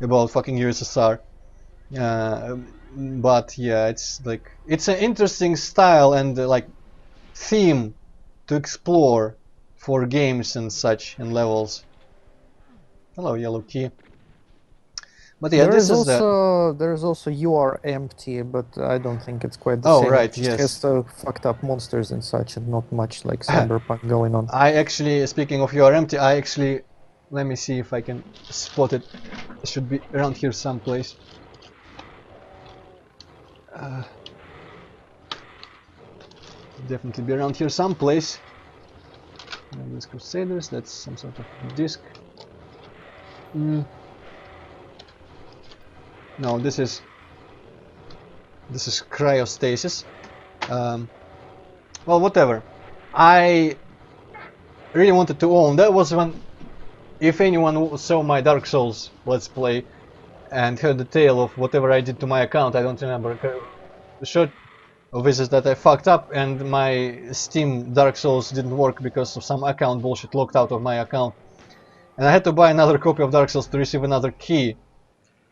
about fucking USSR. Uh, but yeah, it's like it's an interesting style and like theme to explore for games and such and levels. Hello, yellow key. But yeah, this is the. There is also You Are Empty, but I don't think it's quite the Oh same. It right, just has yes. fucked up monsters and such, and not much like Cyberpunk going on. I actually, speaking of your empty, I actually, let me see if I can spot it. It should be around here someplace. Uh, Definitely be around here someplace. These Crusaders, that's some sort of disc. No, this is cryostasis. Well, whatever. I really wanted to own. That was when, if anyone saw my Dark Souls Let's Play and heard the tale of whatever I did to my account, I don't remember. The short of this is that I fucked up and my Steam Dark Souls didn't work because of some account bullshit locked out of my account. And I had to buy another copy of Dark Souls to receive another key.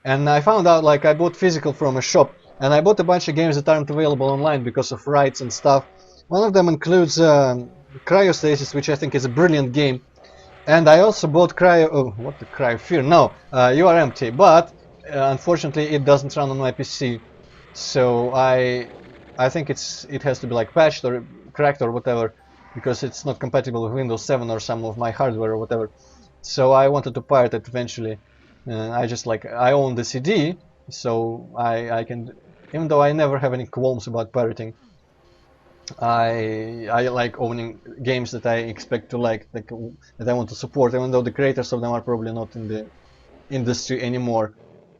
And I found out, like, I bought physical from a shop, and I bought a bunch of games that aren't available online because of rights and stuff. One of them includes Cryostasis, which I think is a brilliant game. And I also bought what the Cryo No, You Are Empty, but unfortunately it doesn't run on my PC. So I think it has to be like patched or cracked or whatever, because it's not compatible with Windows 7 or some of my hardware or whatever. So I wanted to pirate it eventually. I own the CD, so I can, even though I never have any qualms about pirating, I like owning games that I expect to like that I want to support, even though the creators of them are probably not in the industry anymore.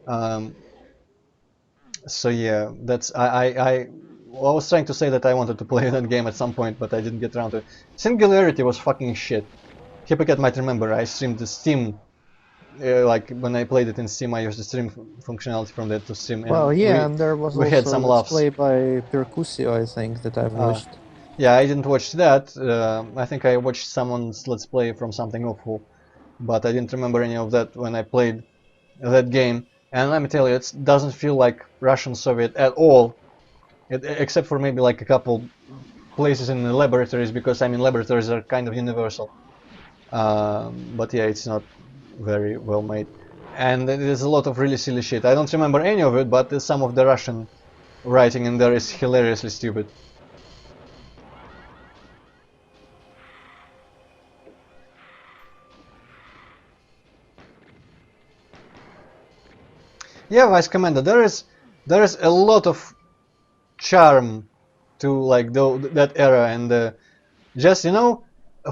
Um, so yeah, that's I was trying to say that I wanted to play that game at some point, but I didn't get around to it. Singularity was fucking shit. Hypocat might remember I streamed the Steam. Like when I played it in Steam, I used the stream functionality from that to Steam, Well, and yeah, and there was we had also a some Let's laughs. Play by Percusio, I think, that I've Uh, watched. yeah, I didn't watch that. I think I watched someone's Let's Play from something awful, but I didn't remember any of that when I played that game. And let me tell you, it doesn't feel like Russian Soviet at all, except for maybe like a couple places in the laboratories, because I mean laboratories are kind of universal. But yeah, it's not very well made. And there's a lot of really silly shit. I don't remember any of it, but some of the Russian writing in there is hilariously stupid. Yeah, Vice Commander, there is a lot of charm to like that era, and just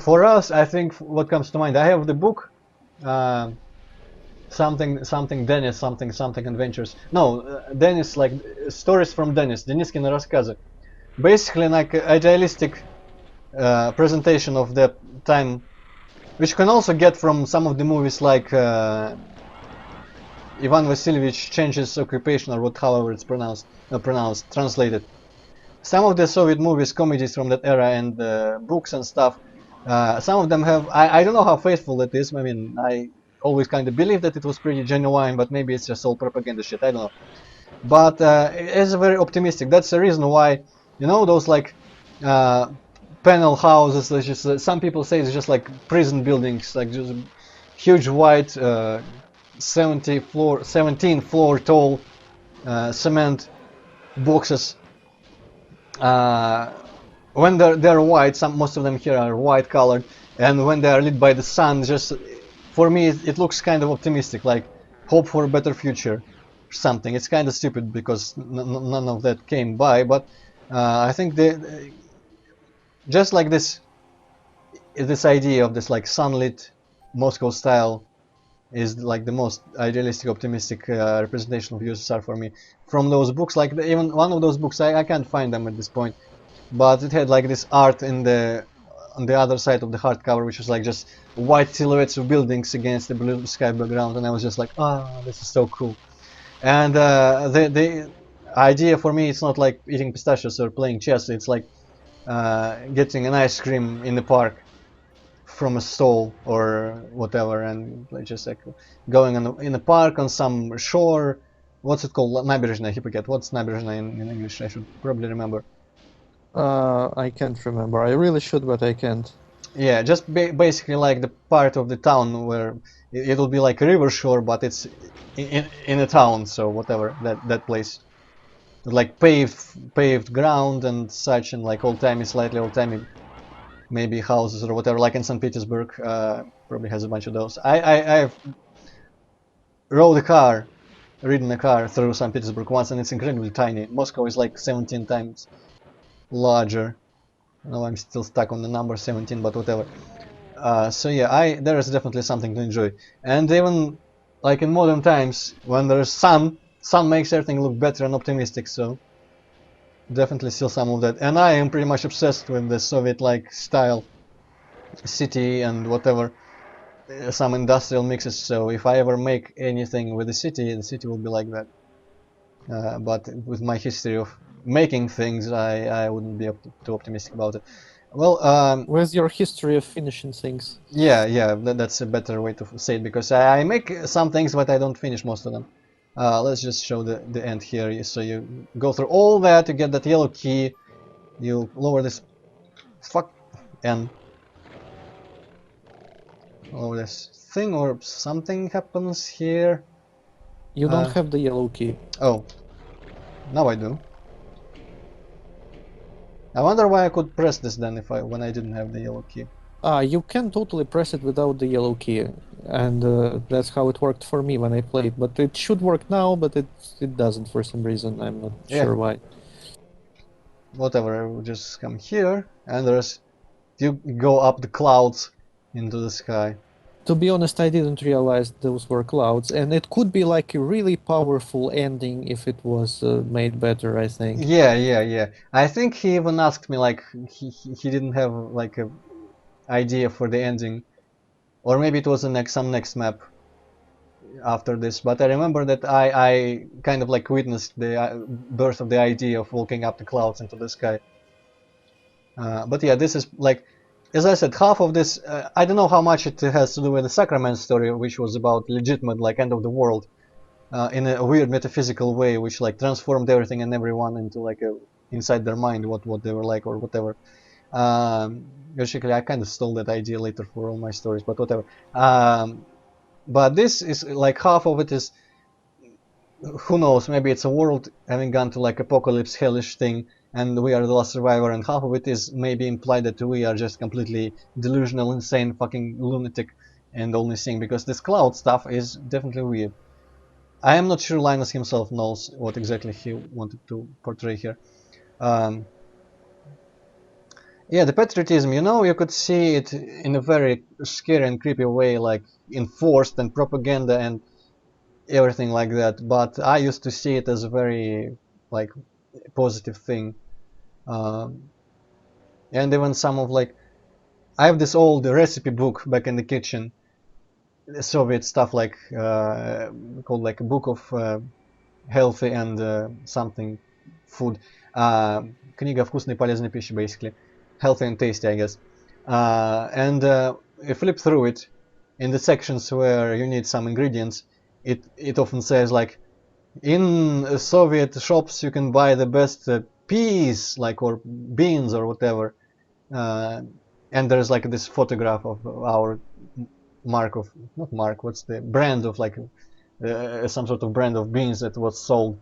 for us, I think what comes to mind, I have the book, uh, something Dennis, something adventures. No, Dennis, like stories from Dennis, Deniskины рассказы. Basically, like idealistic presentation of that time, which you can also get from some of the movies, like Ivan Vasilievich changes occupation or what, however it's translated. Some of the Soviet movies, comedies from that era, and books and stuff, some of them have. I don't know how faithful it is. I mean, I always kind of believe that it was pretty genuine, but maybe it's just all propaganda shit. I don't know. But it's very optimistic. That's the reason why, those like uh, panel houses. Just some people say it's just like prison buildings, like just huge white 17 floor tall cement boxes. Uh, when they're white, most of them here are white colored, and when they are lit by the sun, just for me it looks kind of optimistic, like hope for a better future, something. It's kind of stupid because none of that came by, but I think just like this idea of this like sunlit Moscow style is like the most idealistic, optimistic representation of USSR for me. From those books, like even one of those books, I can't find them at this point, but it had like this art on the other side of the hardcover, which was like just white silhouettes of buildings against the blue sky background, and I was just like, ah, this is so cool. And the idea for me, it's not like eating pistachios or playing chess. It's like getting an ice cream in the park from a stall or whatever, and like just like going in a park on some shore. What's it called? Набережная, I forget. What's набережная in English? I should probably remember. I can't remember. I really should, but I can't. Yeah, just basically like the part of the town where it'll be like a river shore, but it's in a town, so whatever, that place. Like paved ground and such, and like old-timey, slightly old-timey, maybe houses or whatever, like in St. Petersburg. Probably has a bunch of those. I've ridden a car through St. Petersburg once, and it's incredibly tiny. Moscow is like 17 times larger. No, I'm still stuck on the number 17, but whatever. So yeah, there is definitely something to enjoy. And even like in modern times, when there's sun makes everything look better and optimistic. So definitely still some of that. And I am pretty much obsessed with the Soviet-like style city and whatever, some industrial mixes. So if I ever make anything with the city will be like that. But with my history of making things, I wouldn't be too optimistic about it. Well, Where's your history of finishing things? yeah, that's a better way to say it, because I make some things, but I don't finish most of them. Let's just show the end here. So you go through all that to get that yellow key. You lower this fuck and lower this thing, or something happens here. You don't have the yellow key. Oh, now I do. I wonder why I could press this then when I didn't have the yellow key. You can totally press it without the yellow key, and that's how it worked for me when I played. But it should work now, but it doesn't for some reason. I'm not sure why. Whatever, I will just come here, and you go up the clouds into the sky. To be honest, I didn't realize those were clouds, and it could be like a really powerful ending if it was made better, I think. Yeah. I think he even asked me, like, he didn't have like a idea for the ending, or maybe it was some next map after this. But I remember that I kind of like witnessed the birth of the idea of walking up the clouds into the sky. But yeah, this is like, as I said, half of this. I don't know how much it has to do with the Sacrament story, which was about legitimate like end of the world. In a weird metaphysical way, which like transformed everything and everyone into like inside their mind what they were like or whatever. Basically, I kind of stole that idea later for all my stories, but whatever. But this is like half of it is, who knows, maybe it's a world having gone to like apocalypse hellish thing, and we are the last survivor, and half of it is maybe implied that we are just completely delusional, insane, fucking lunatic, and only seeing because this cloud stuff is definitely weird. I am not sure Linus himself knows what exactly he wanted to portray here. Yeah, the patriotism, you could see it in a very scary and creepy way, like enforced and propaganda and everything like that. But I used to see it as a very like positive thing. Um, and even some of like, I have this old recipe book back in the kitchen, Soviet stuff like called like a book of healthy and something food. Книга вкусной и полезной пищи, basically. Healthy and tasty, I guess. And you flip through it, in the sections where you need some ingredients, it often says like, in Soviet shops you can buy the best peas, like, or beans or whatever. And there's like this photograph of our not mark, what's the brand of like some sort of brand of beans that was sold.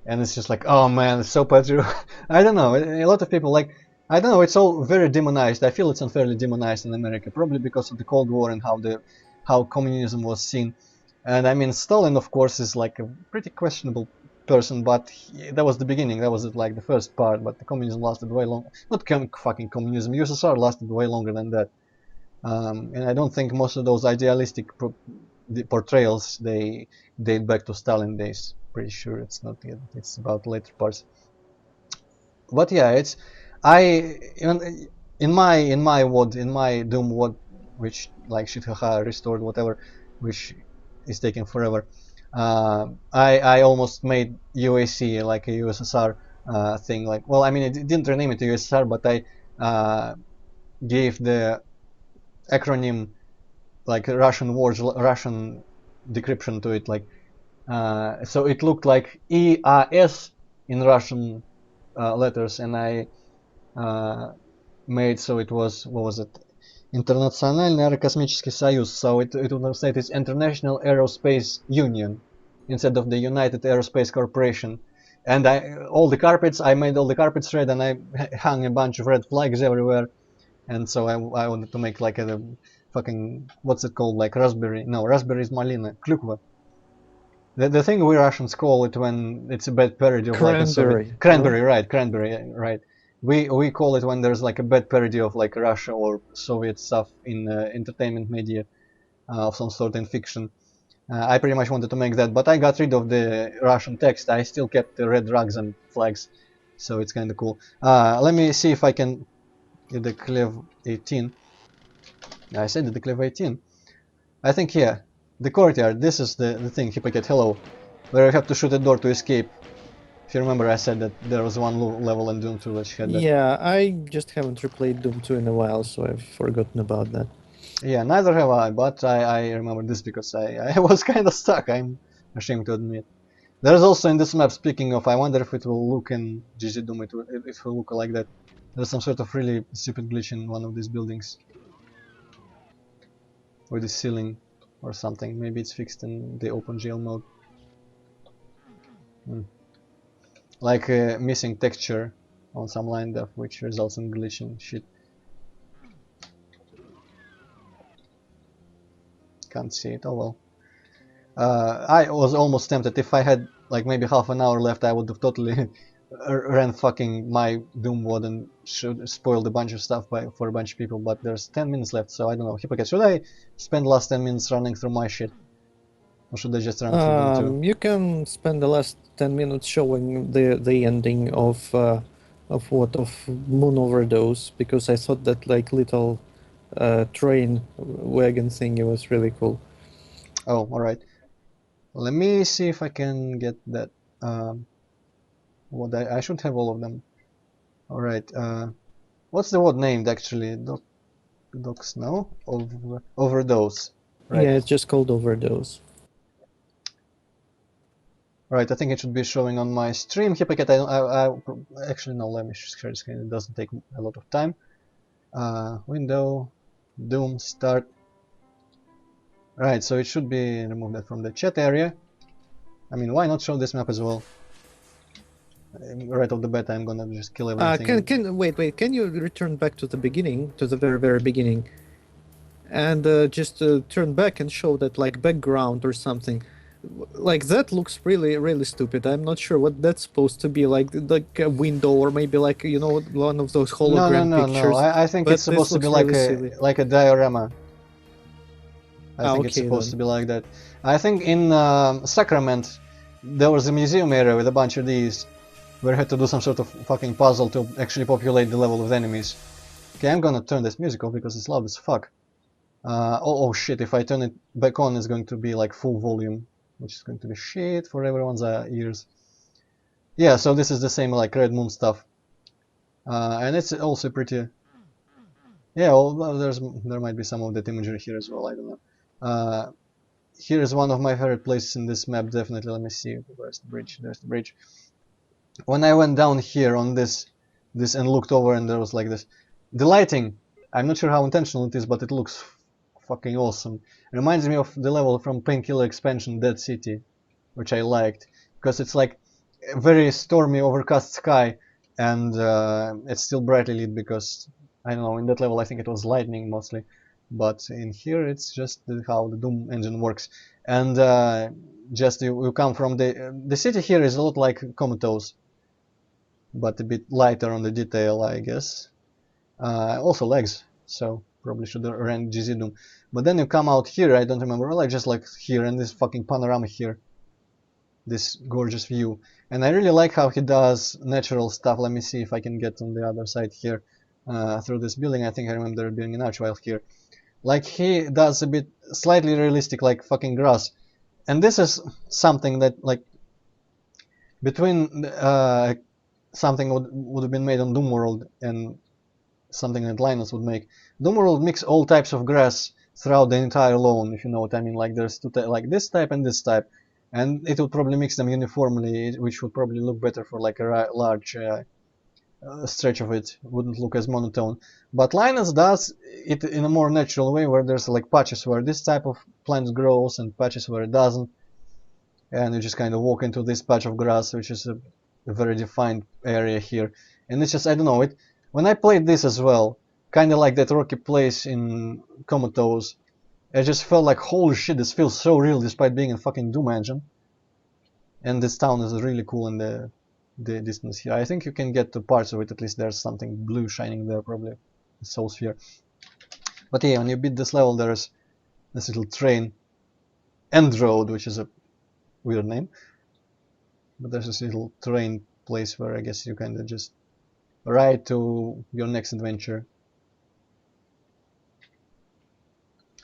And it's just like, oh man, it's so patriotic. I don't know, a lot of people like, I don't know, it's all very demonized. I feel it's unfairly demonized in America, probably because of the Cold War and how communism was seen. And I mean, Stalin, of course, is like a pretty questionable person, but that was the beginning, that was like the first part, but the communism lasted way long. Not fucking communism, USSR lasted way longer than that. And I don't think most of those idealistic portrayals, they date back to Stalin days. Pretty sure it's not yet, it's about later parts. But yeah, it's, I in my Doom WOD, which like shit haha restored whatever, which is taking forever. I almost made UAC like a USSR thing. Like, well, I mean, I didn't rename it to USSR, but I gave the acronym like Russian words, Russian decryption to it, like so it looked like EAS in Russian letters, and I made so it was, what was it, Internaциональный аэрокосмический союз, so it would say it's International Aerospace Union instead of the United Aerospace Corporation. And I made all the carpets red, and I hung a bunch of red flags everywhere. And so I wanted to make like a fucking, what's it called, like raspberry is malina, klukva. The thing we Russians call it when it's a bad parody of like a Soviet cranberry, right? Cranberry, right? We call it when there's like a bad parody of like Russia or Soviet stuff in entertainment media of some sort, in fiction. I pretty much wanted to make that, but I got rid of the Russian text. I still kept the red rugs and flags, so it's kind of cool. Let me see if I can get the Clev 18. I said the Clev 18. I think, yeah, the courtyard. This is the thing, Hippocat, hello, where you have to shoot a door to escape. If you remember, I said that there was one level in Doom 2 that had that. Yeah, I just haven't replayed Doom 2 in a while, so I've forgotten about that. Yeah, neither have I, but I remember this because I was kind of stuck, I'm ashamed to admit. There's also in this map, speaking of, I wonder if it will look in GG Doom, if it will look like that. There's some sort of really stupid glitch in one of these buildings. Or the ceiling, or something. Maybe it's fixed in the OpenGL mode. Like a missing texture on some line depth, which results in glitching shit. Can't see it, oh well. I was almost tempted, if I had like maybe half an hour left, I would have totally ran fucking my Doom WOD and spoiled a bunch of stuff for a bunch of people, but there's 10 minutes left, so I don't know. Hippocat, should I spend the last 10 minutes running through my shit? Or should I just run through Doom 2? You can spend the last 10 minutes showing the ending of Moon Overdose, because I thought that like little train wagon thingy was really cool. Oh, alright. Let me see if I can get that. What I should have all of them. Alright, what's the word named actually? Doc Snow? Overdose. Right. Yeah, it's just called Overdose. Right, I think it should be showing on my stream. Hippocat, I actually no, let me share the screen, it doesn't take a lot of time. Window, Doom, start. Right, so it should be removed that from the chat area. I mean, why not show this map as well? Right off the bat, I'm gonna just kill everything. Wait, can you return back to the beginning, to the very beginning, and just turn back and show that like background or something? Like that looks really stupid. I'm not sure what that's supposed to be, like a window, or maybe like, you know, one of those hologram pictures. No. I think it's supposed to be like a diorama. I think it's supposed to be like that. I think in Sacrament there was a museum area with a bunch of these, where I had to do some sort of fucking puzzle to actually populate the level of enemies. Okay, I'm gonna turn this music off because it's loud as fuck. Oh shit, if I turn it back on, it's going to be like full volume, which is going to be shit for everyone's ears. Yeah, so this is the same like Red Moon stuff. And it's also pretty... Yeah, well, there might be some of that imagery here as well, I don't know. Here is one of my favorite places in this map, definitely. Let me see, where's the bridge? There's the bridge. When I went down here on this and looked over, and there was like this, the lighting, I'm not sure how intentional it is, but it looks fucking awesome. It reminds me of the level from Painkiller expansion Dead City, which I liked, because it's like a very stormy, overcast sky, and it's still brightly lit because, I don't know, in that level I think it was lightning mostly, but in here it's just how the Doom engine works. And just you come from the city here is a lot like Comatose, but a bit lighter on the detail, I guess. Also legs, so probably should have ran GZ Doom. But then you come out here, I don't remember, like just like here, and this fucking panorama here, this gorgeous view. And I really like how he does natural stuff. Let me see if I can get on the other side here through this building. I think I remember being an archwile here. Like he does a bit slightly realistic, like fucking grass. And this is something that like between something would have been made on Doom World and something that Lainos would make. Doom World mix all types of grass throughout the entire lawn, if you know what I mean. Like there's two like this type and this type, and it would probably mix them uniformly, which would probably look better for like a large stretch of it. Wouldn't look as monotone. But Linus does it in a more natural way, where there's like patches where this type of plant grows and patches where it doesn't, and you just kind of walk into this patch of grass, which is a very defined area here. And it's just, I don't know, it when I played this as well, kind of like that rocky place in Comatose, I just felt like, holy shit, this feels so real despite being a fucking Doom engine. And this town is really cool in the distance here. I think you can get to parts of it, at least there's something blue shining there, probably the Soul Sphere. But yeah, when you beat this level, there's this little train, End Road, which is a weird name. But there's this little train place where I guess you kind of just ride to your next adventure.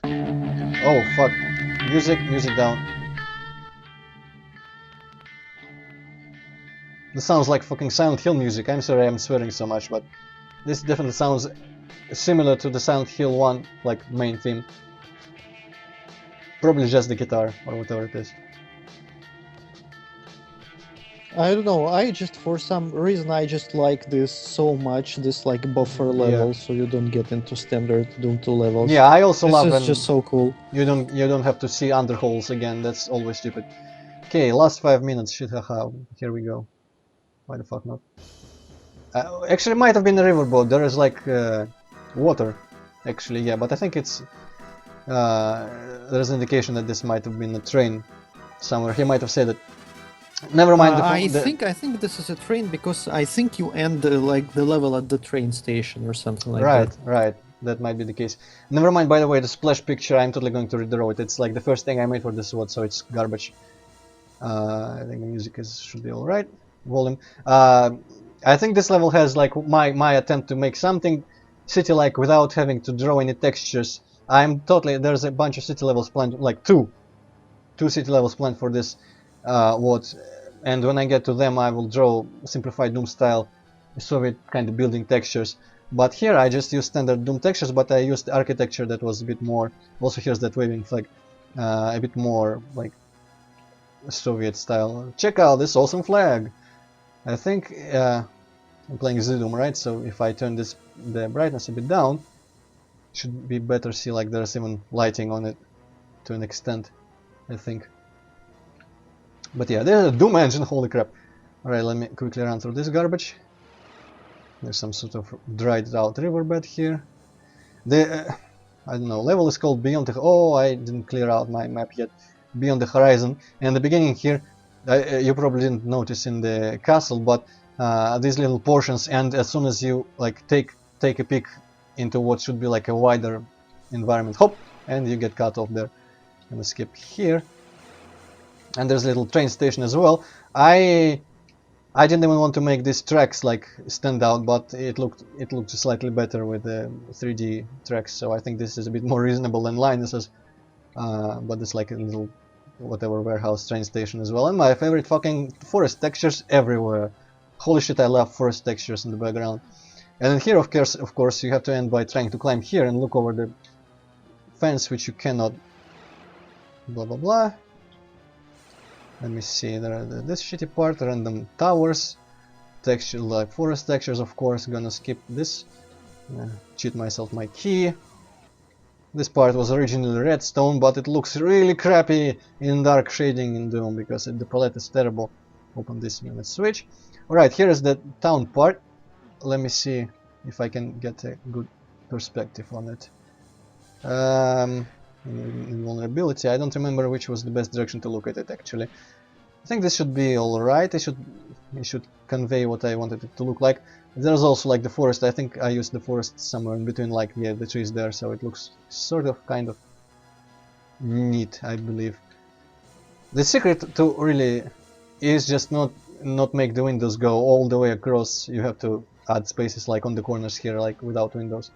Oh fuck. Music down. This sounds like fucking Silent Hill music. I'm sorry I'm swearing so much, but this definitely sounds similar to the Silent Hill 1, like, main theme. Probably just the guitar, or whatever it is. I don't know, I just, for some reason, I just like this so much, this like buffer level, so you don't get into standard Doom 2 levels. Yeah, I also love this when is just so cool. You don't have to see underholes again, that's always stupid. Okay, last 5 minutes, shit haha, here we go. Why the fuck not? Actually, it might have been a riverboat, there is like water, actually, yeah, but I think it's... there's an indication that this might have been a train somewhere. He might have said it. Never mind. I think this is a train because I think you end like the level at the train station or something like that. Right. That might be the case. Never mind. By the way, the splash picture, I'm totally going to redraw it. It's like the first thing I made for this SWAT, so it's garbage. I think the music should be all right. Volume. I think this level has like my attempt to make something city-like without having to draw any textures. There's a bunch of city levels planned, like two city levels planned for this WOT, and when I get to them I will draw simplified Doom style Soviet kind of building textures. But here I just use standard Doom textures, but I used architecture that was a bit more, also here's that waving flag, a bit more like Soviet style. Check out this awesome flag! I think I'm playing Z-Doom, right? So if I turn the brightness a bit down, it should be better see, like there's even lighting on it to an extent, I think. But yeah, there's a Doom engine, holy crap. Alright, let me quickly run through this garbage. There's some sort of dried out riverbed here. The, I don't know, level is called Beyond the... Oh, I didn't clear out my map yet. Beyond the Horizon. And the beginning here, you probably didn't notice in the castle, but these little portions, and as soon as you like take a peek into what should be like a wider environment, hop, and you get cut off there. I'm gonna skip here. And there's a little train station as well. I I didn't even want to make these tracks like stand out, but it looked slightly better with the 3D tracks. So I think this is a bit more reasonable than Linus's. But it's like a little whatever warehouse train station as well. And my favorite fucking forest textures everywhere. Holy shit, I love forest textures in the background. And then here, of course, you have to end by trying to climb here and look over the fence, which you cannot. Blah blah blah. Let me see. There are this shitty part, random towers, texture like forest textures. Of course, gonna skip this. Cheat myself my key. This part was originally redstone, but it looks really crappy in dark shading in Doom because the palette is terrible. Open this unit switch. Alright, here is the town part. Let me see if I can get a good perspective on it. Invulnerability, I don't remember which was the best direction to look at it actually. I think this should be alright. It should convey what I wanted it to look like. There's also like the forest. I think I used the forest somewhere in between, like yeah, the trees there, so it looks sort of kind of neat, I believe. The secret to really is just not make the windows go all the way across. You have to add spaces like on the corners here, like without windows.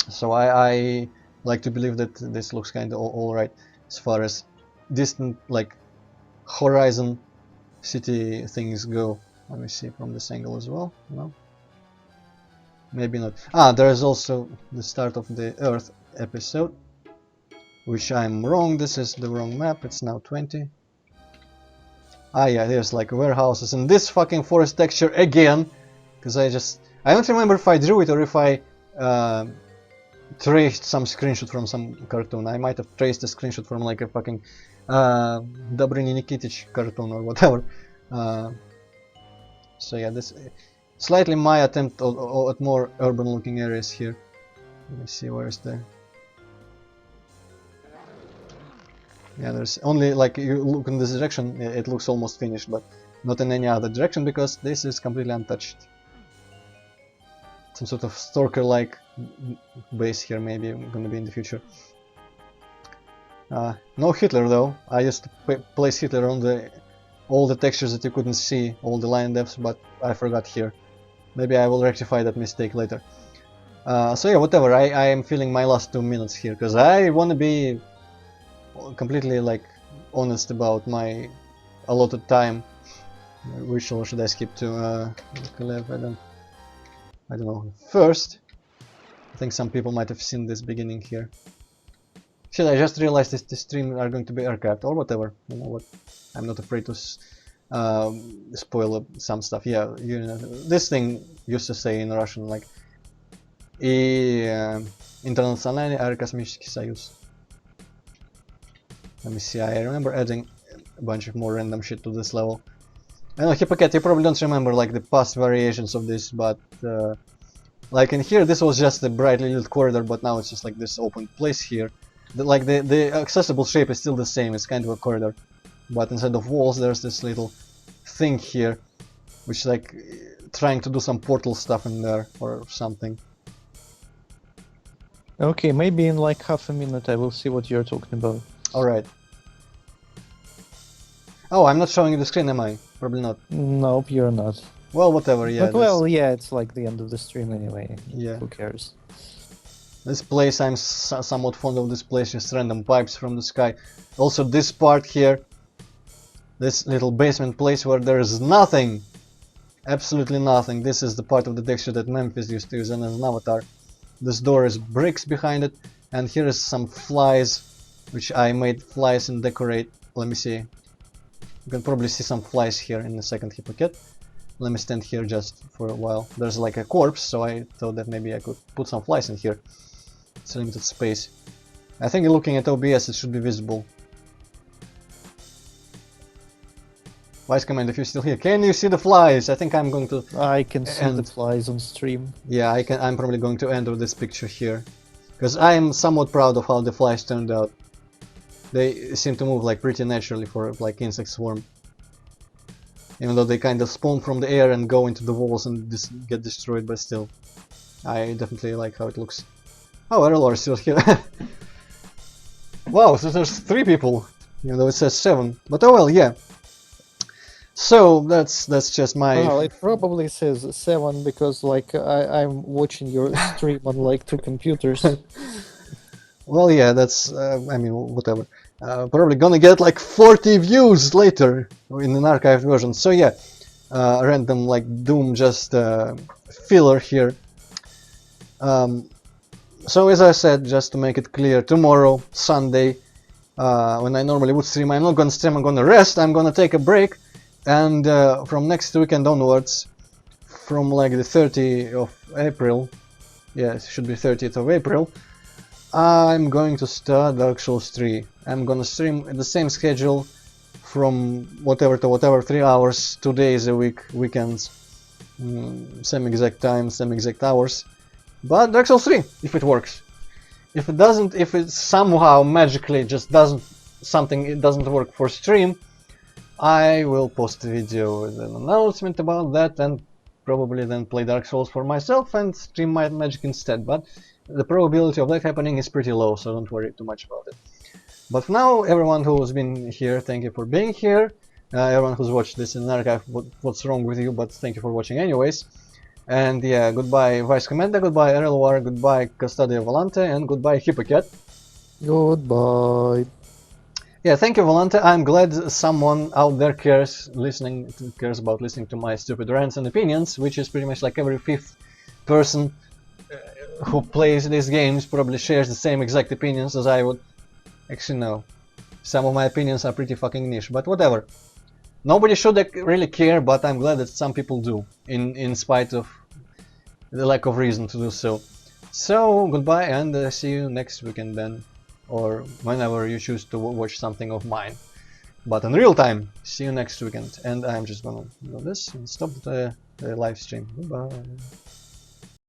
So I like to believe that this looks kind of alright as far as distant like horizon city things go. Let me see from this angle as well. No, maybe not. There is also the start of the Earth episode, which I'm wrong. This is the wrong map. It's now 20. Yeah, there's like warehouses and this fucking forest texture again, because I don't remember if I drew it or if I traced some screenshot from some cartoon. I might have traced a screenshot from like a fucking Dobryny Nikitich cartoon or whatever. So yeah, this slightly my attempt at more urban looking areas here. Let me see, where's the... Yeah, there's only like you look in this direction, it looks almost finished, but not in any other direction because this is completely untouched. Some sort of stalker-like base here, maybe gonna be in the future. No Hitler though. I used to place Hitler on all the textures that you couldn't see, all the line depths, but I forgot here. Maybe I will rectify that mistake later. So yeah, whatever. I am feeling my last 2 minutes here because I want to be completely like honest about my allotted time. Which or should I skip to? I don't know. First, I think some people might have seen this beginning here. Shit, I just realized this stream are going to be archived or whatever. You know what? I'm not afraid to spoil some stuff. Yeah, you know, this thing used to say in Russian like Интернациональный аэрокосмический союз. Let me see, I remember adding a bunch of more random shit to this level. I know, Hippocat, you probably don't remember like the past variations of this, but like in here this was just a brightly lit corridor, but now it's just like this open place here. The accessible shape is still the same, it's kind of a corridor. But instead of walls there's this little thing here, which is like trying to do some portal stuff in there or something. Okay, maybe in like half a minute I will see what you're talking about. Alright. Oh, I'm not showing you the screen, am I? Probably not. Nope, you're not. Well, whatever, yeah. But well, yeah, it's like the end of the stream anyway. Yeah. Who cares? This place, I'm somewhat fond of this place, just random pipes from the sky. Also this part here, this little basement place where there is nothing. Absolutely nothing. This is the part of the texture that Memphis used to use as an avatar. This door is bricks behind it, and here is some flies, which I made flies and decorate. Let me see. You can probably see some flies here in a second, Hippocat. Let me stand here just for a while. There's like a corpse, so I thought that maybe I could put some flies in here. It's a limited space. I think looking at OBS it should be visible. Flies command if you're still here. Can you see the flies? I think I'm going to... I can see the flies on stream. Yeah, I'm probably going to end with this picture here. Because I am somewhat proud of how the flies turned out. They seem to move like pretty naturally for like insect swarm. Even though they kind of spawn from the air and go into the walls and get destroyed, but still. I definitely like how it looks. Oh, Errol is still here. Wow, so there's 3 people, even though it says 7. But oh well, yeah. So that's just my. Well, it probably says 7 because like I'm watching your stream on like two computers. Well, yeah, that's. I mean, whatever. Probably gonna get like 40 views later in an archived version. So yeah, random like Doom just filler here. Um, so as I said, just to make it clear, tomorrow, Sunday, when I normally would stream, I'm not gonna stream. I'm gonna rest. I'm gonna take a break, and from next weekend onwards, from like the 30th of April, yeah, it should be 30th of April, I'm going to start Dark Souls 3. I'm gonna stream at the same schedule from whatever to whatever, 3 hours, 2 days a week, weekends, same exact time, same exact hours. But Dark Souls 3, if it works. If it doesn't, if it somehow magically just doesn't, it doesn't work for stream, I will post a video with an announcement about that and probably then play Dark Souls for myself and stream my magic instead. But the probability of that happening is pretty low, so don't worry too much about it. But for now, everyone who's been here, thank you for being here. Everyone who's watched this in archive, what's wrong with you, but thank you for watching anyways. And yeah, goodbye Vice Commander, goodbye RLWar, goodbye Custodio Volante, and goodbye Hippocat. Goodbye. Yeah, thank you, Volante. I'm glad someone out there cares about listening to my stupid rants and opinions, which is pretty much like every fifth person who plays these games probably shares the same exact opinions as I would. Actually, no. Some of my opinions are pretty fucking niche, but whatever. Nobody should really care, but I'm glad that some people do, in spite of the lack of reason to do so. So, goodbye, and see you next weekend then, or whenever you choose to watch something of mine. But in real time, see you next weekend, and I'm just gonna do this and stop the live stream. Goodbye.